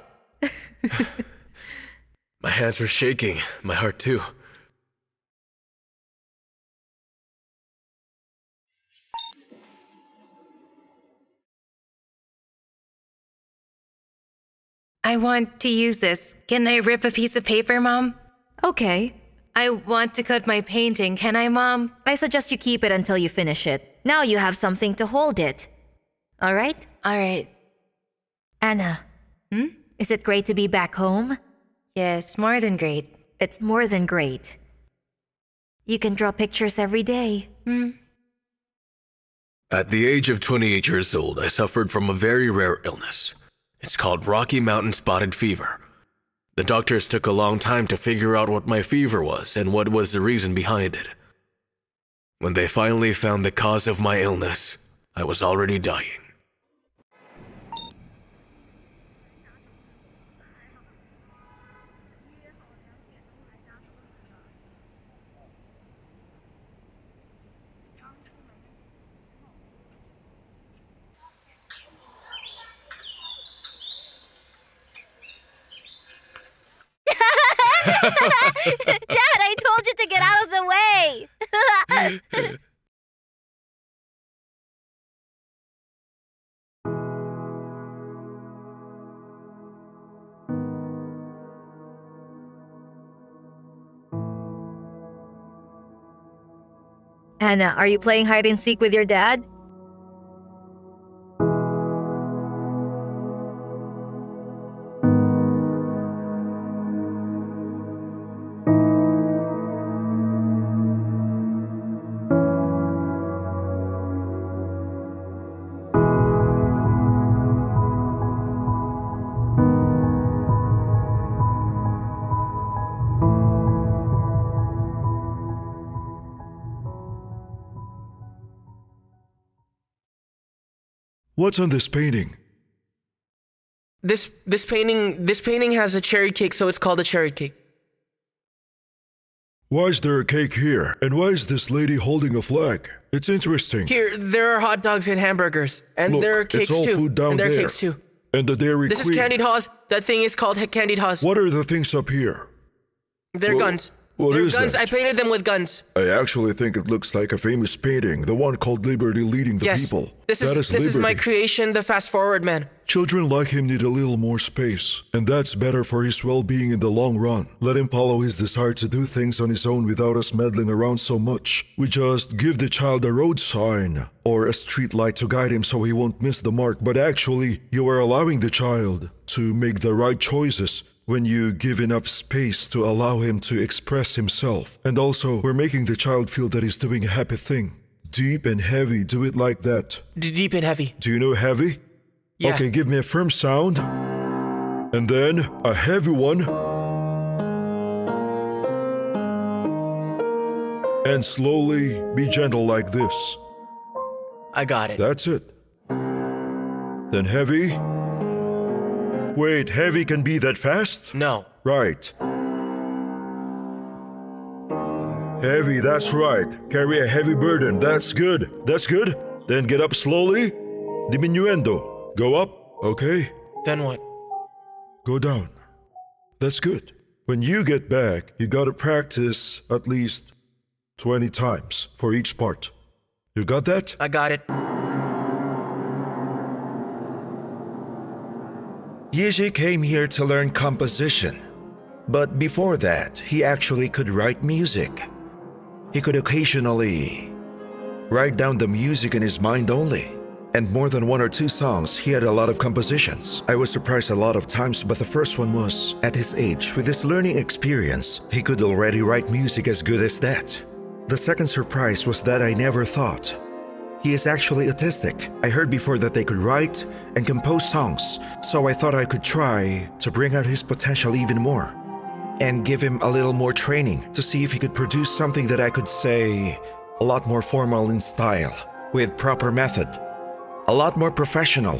My hands were shaking. My heart too. I want to use this. Can I rip a piece of paper, Mom? Okay. I want to cut my painting. Can I, Mom? I suggest you keep it until you finish it. Now you have something to hold it. All right? All right. Anna. Is it great to be back home? Yes, more than great. It's more than great. You can draw pictures every day. At the age of 28 years old, I suffered from a very rare illness. It's called Rocky Mountain Spotted Fever. The doctors took a long time to figure out what my fever was and what was the reason behind it. When they finally found the cause of my illness, I was already dying. Dad, I told you to get out of the way! Anna, are you playing hide and seek with your dad? What's on this painting? This painting has a cherry cake, so it's called a cherry cake. Why is there a cake here? And why is this lady holding a flag? It's interesting. Here, there are hot dogs and hamburgers, and Look, there are cakes it's all too. food down and there are there. cakes too. And the Dairy This Queen. is candied Haws. That thing is called candied Haws. What are the things up here? They're guns. What They're is guns. that? I painted them with guns. I actually think it looks like a famous painting, the one called Liberty Leading the Yes. People. This That is my Liberty. creation, the Fast Forward Man. Children like him need a little more space, and that's better for his well-being in the long run. Let him follow his desire to do things on his own without us meddling around so much. We just give the child a road sign or a street light to guide him so he won't miss the mark, but actually, you are allowing the child to make the right choices when you give enough space to allow him to express himself. And also, we're making the child feel that he's doing a happy thing. Deep and heavy, do it like that. Deep and heavy. Do you know heavy? Yeah. Okay, give me a firm sound. And then a heavy one. And slowly be gentle like this. I got it. That's it. Then heavy. Wait, heavy can be that fast? No. Right. Heavy, that's right. Carry a heavy burden. That's good. That's good. Then get up slowly. Diminuendo. Go up. Okay. Then what? Go down. That's good. When you get back, you gotta practice at least 20 times for each part. You got that? I got it. Yizhe came here to learn composition. But before that, he actually could write music. He could occasionally write down the music in his mind only. And more than 1 or 2 songs, he had a lot of compositions. I was surprised a lot of times, but the first one was, at his age, with his learning experience, he could already write music as good as that. The second surprise was that I never thought. He is actually autistic. I heard before that they could write and compose songs, so I thought I could try to bring out his potential even more and give him a little more training to see if he could produce something that I could say a lot more formal in style, with proper method. A lot more professional.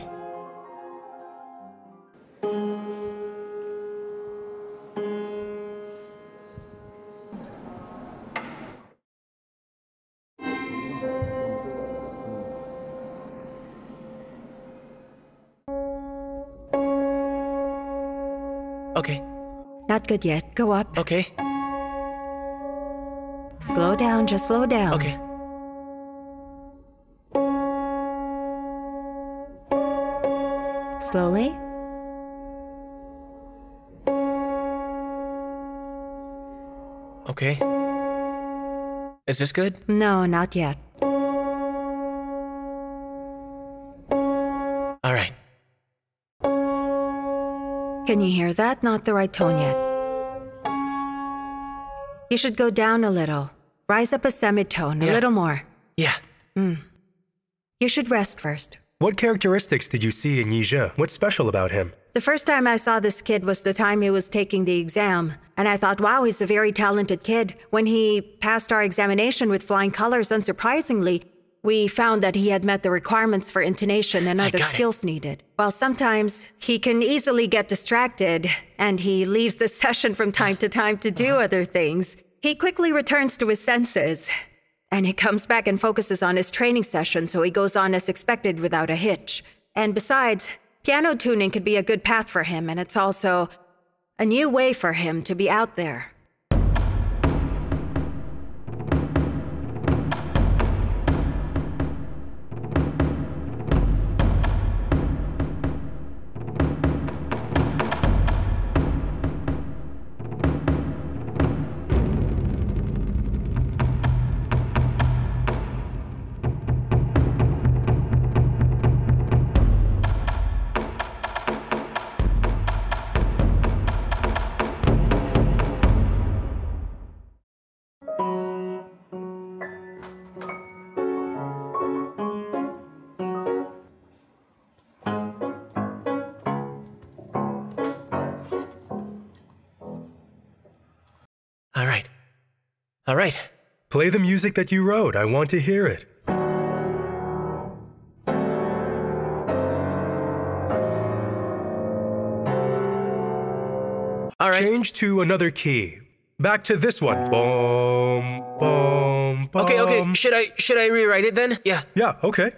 Okay. Not good yet. Go up. Okay. Slow down, just slow down. Okay. Slowly. Okay. Is this good? No, not yet. All right. Can you hear that? Not the right tone yet. You should go down a little. Rise up a semitone, a little more. Yeah. You should rest first. What characteristics did you see in Yizhe? What's special about him? The first time I saw this kid was the time he was taking the exam, and I thought, wow, he's a very talented kid. When he passed our examination with flying colors, unsurprisingly, we found that he had met the requirements for intonation and other skills needed. While sometimes he can easily get distracted, and he leaves the session from time to time to do other things, he quickly returns to his senses. And he comes back and focuses on his training session, so he goes on as expected without a hitch. And besides, piano tuning could be a good path for him, and it's also a new way for him to be out there. All right. Play the music that you wrote. I want to hear it. All right. Change to another key. Back to this one. Boom, boom, boom. Okay. Should I rewrite it then? Yeah. Yeah, okay.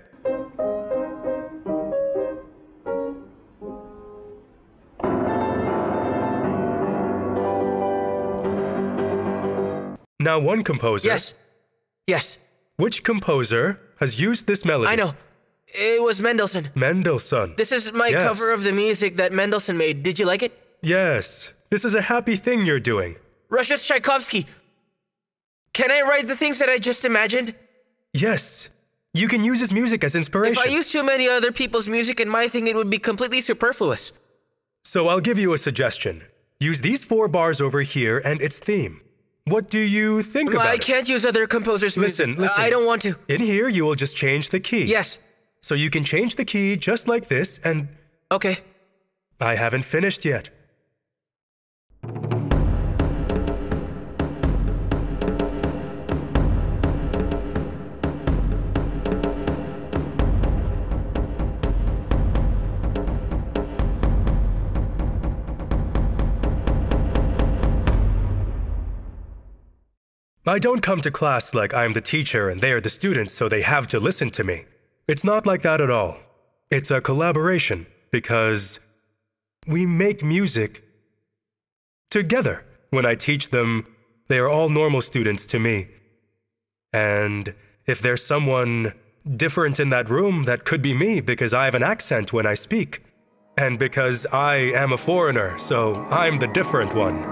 Now one composer. Yes. Which composer has used this melody? I know. It was Mendelssohn. Mendelssohn. This is my cover of the music that Mendelssohn made. Did you like it? Yes. This is a happy thing you're doing. Russia's Tchaikovsky. Can I write the things that I just imagined? Yes. You can use his music as inspiration. If I use too many other people's music in my thing, it would be completely superfluous. So I'll give you a suggestion. Use these 4 bars over here and its theme. What do you think about it? I can't use other composers' music. Listen. I don't want to. In here, you will just change the key. Yes. So you can change the key just like this and... Okay. I haven't finished yet. I don't come to class like I'm the teacher and they are the students, so they have to listen to me. It's not like that at all. It's a collaboration because we make music together. When I teach them, they are all normal students to me. And if there's someone different in that room, that could be me because I have an accent when I speak. And because I am a foreigner, so I'm the different one.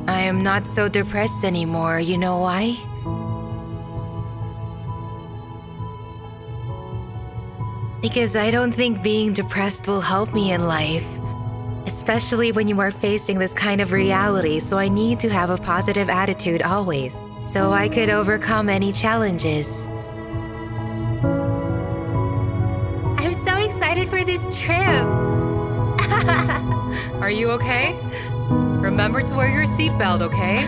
I'm not so depressed anymore. You know why? Because I don't think being depressed will help me in life. Especially when you are facing this kind of reality, so I need to have a positive attitude always, so I could overcome any challenges. I'm so excited for this trip! Are you okay? Remember to wear your seatbelt, okay?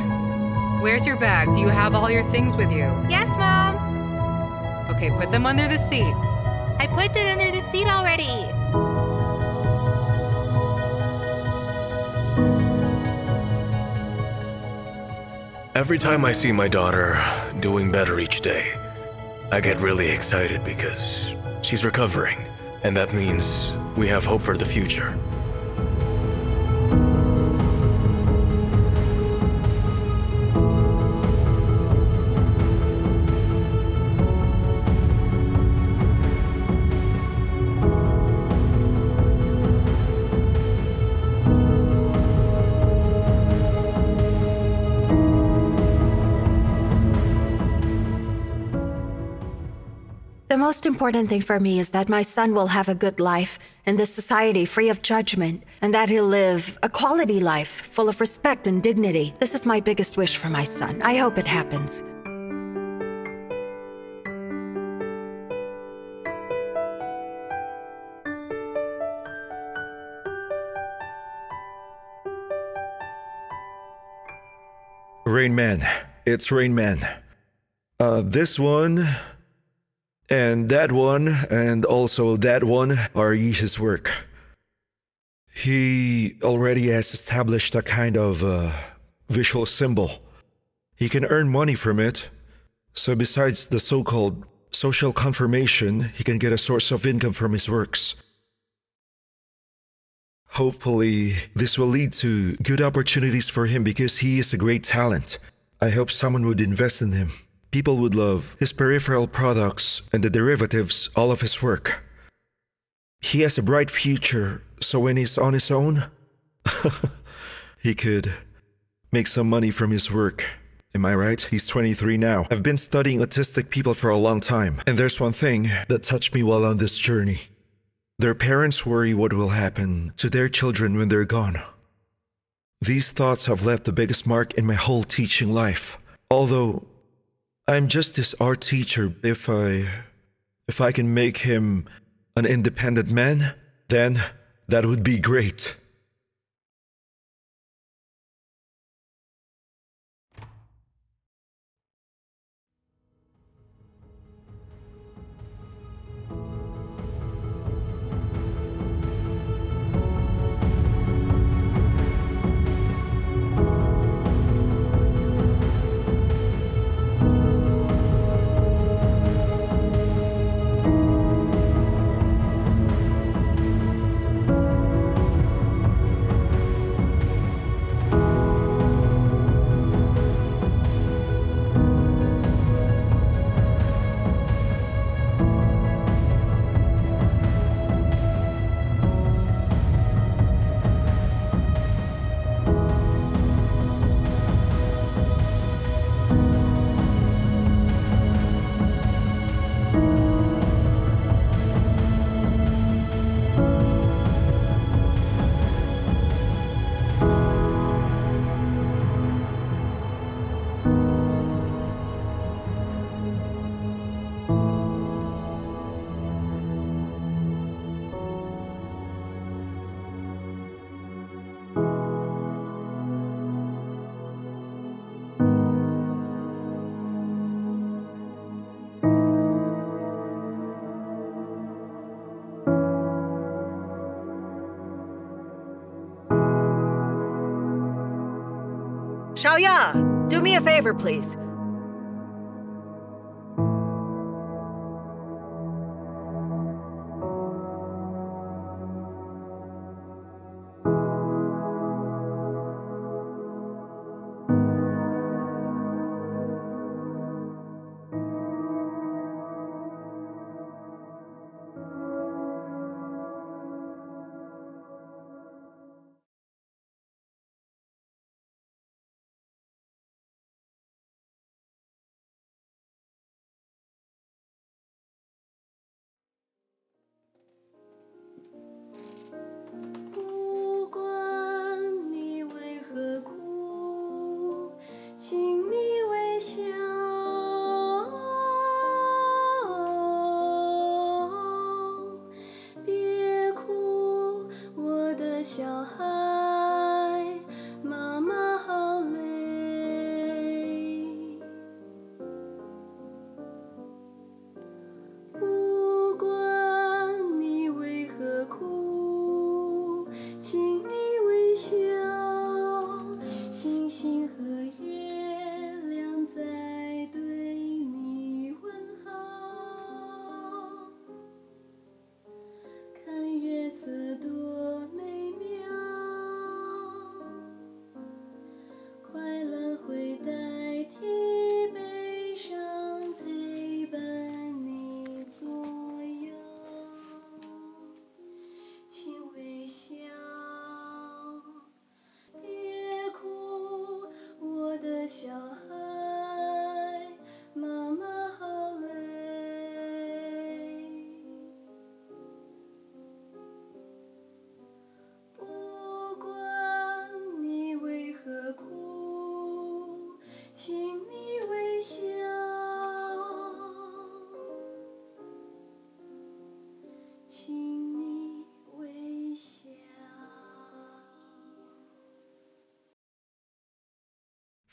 Where's your bag? Do you have all your things with you? Yes, Mom! Okay, put them under the seat. I put it under the seat already! Every time I see my daughter doing better each day, I get really excited because she's recovering, and that means we have hope for the future. The most important thing for me is that my son will have a good life in this society free of judgment, and that he'll live a quality life full of respect and dignity. This is my biggest wish for my son. I hope it happens. Rain Man. It's Rain Man. This one, and that one, and also that one are Yizhe's work. He already has established a kind of visual symbol. He can earn money from it. So besides the so-called social confirmation, he can get a source of income from his works. Hopefully, this will lead to good opportunities for him because he is a great talent. I hope someone would invest in him. People would love his peripheral products and the derivatives, all of his work. He has a bright future, so when he's on his own, he could make some money from his work. Am I right? He's 23 now. I've been studying autistic people for a long time, and there's one thing that touched me while on this journey. Their parents worry what will happen to their children when they're gone. These thoughts have left the biggest mark in my whole teaching life. Although I'm just his art teacher, if I can make him an independent man, then That would be great. Xiaoya, do me a favor, please.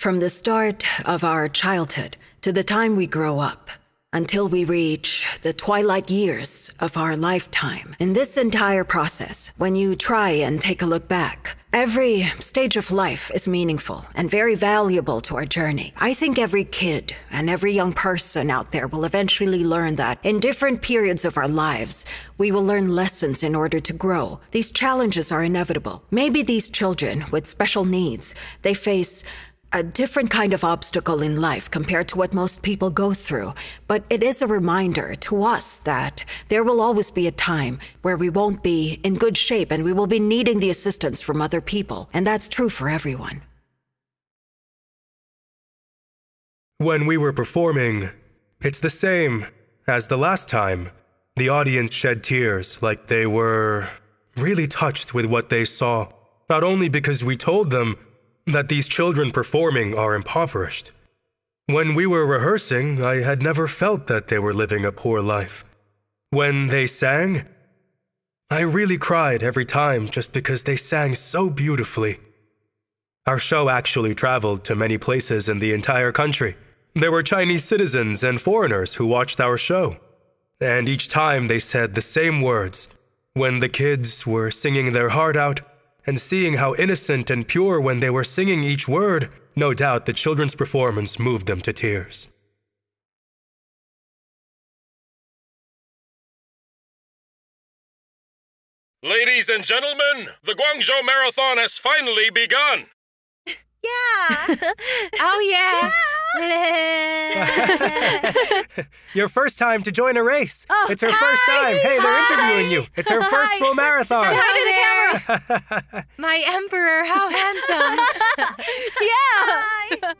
From the start of our childhood to the time we grow up, until we reach the twilight years of our lifetime. In this entire process, when you try and take a look back, every stage of life is meaningful and very valuable to our journey. I think every kid and every young person out there will eventually learn that in different periods of our lives, we will learn lessons in order to grow. These challenges are inevitable. Maybe these children with special needs, they face a different kind of obstacle in life compared to what most people go through. But it is a reminder to us that there will always be a time where we won't be in good shape and we will be needing the assistance from other people. And that's true for everyone. When we were performing, it's the same as the last time. The audience shed tears like they were really touched with what they saw. Not only because we told them that these children performing are impoverished. When we were rehearsing, I had never felt that they were living a poor life. When they sang, I really cried every time just because they sang so beautifully. Our show actually traveled to many places in the entire country. There were Chinese citizens and foreigners who watched our show. And each time they said the same words. When the kids were singing their heart out and seeing how innocent and pure when they were singing each word, no doubt the children's performance moved them to tears. Ladies and gentlemen, the Guangzhou Marathon has finally begun. Yeah. Oh, yeah. Your first time to join a race. Oh, It's her first time. Hey, they're interviewing you. It's her first full marathon. Hi to the camera. My emperor, how handsome. Yeah.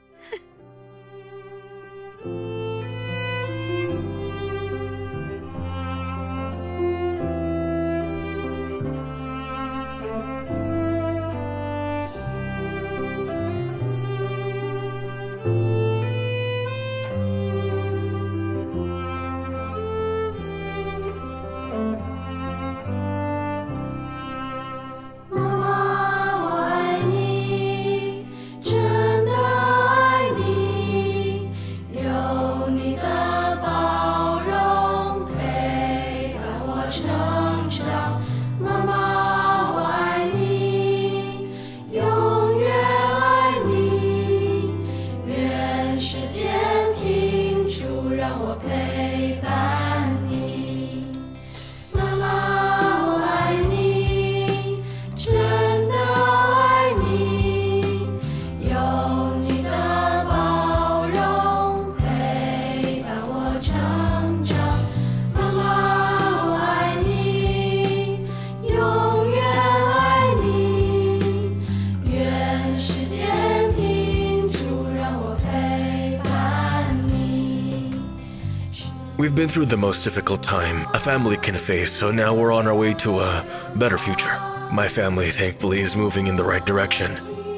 We've been through the most difficult time a family can face, so now we're on our way to a better future. My family, thankfully, is moving in the right direction,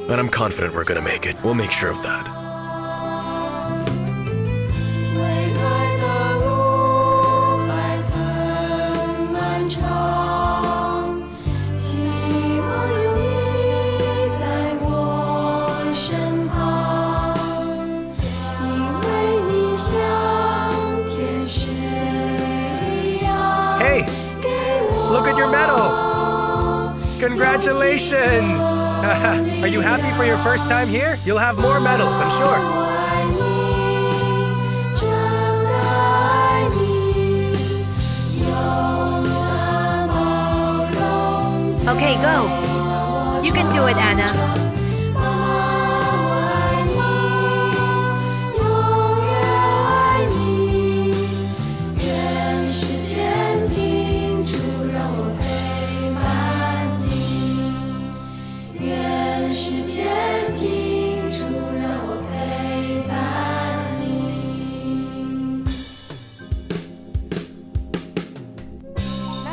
and I'm confident we're gonna make it. We'll make sure of that. Look at your medal! Congratulations! Are you happy for your first time here? You'll have more medals, I'm sure. Okay, go. You can do it, Anna.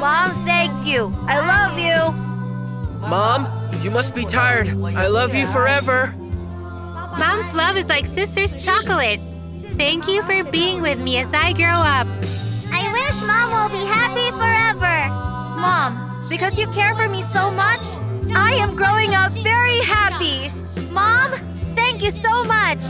Mom, thank you. I love you. Mom, you must be tired. I love you forever. Mom's love is like sister's chocolate. Thank you for being with me as I grow up. I wish Mom will be happy forever. Mom, because you care for me so much, I am growing up very happy. Mom, thank you so much.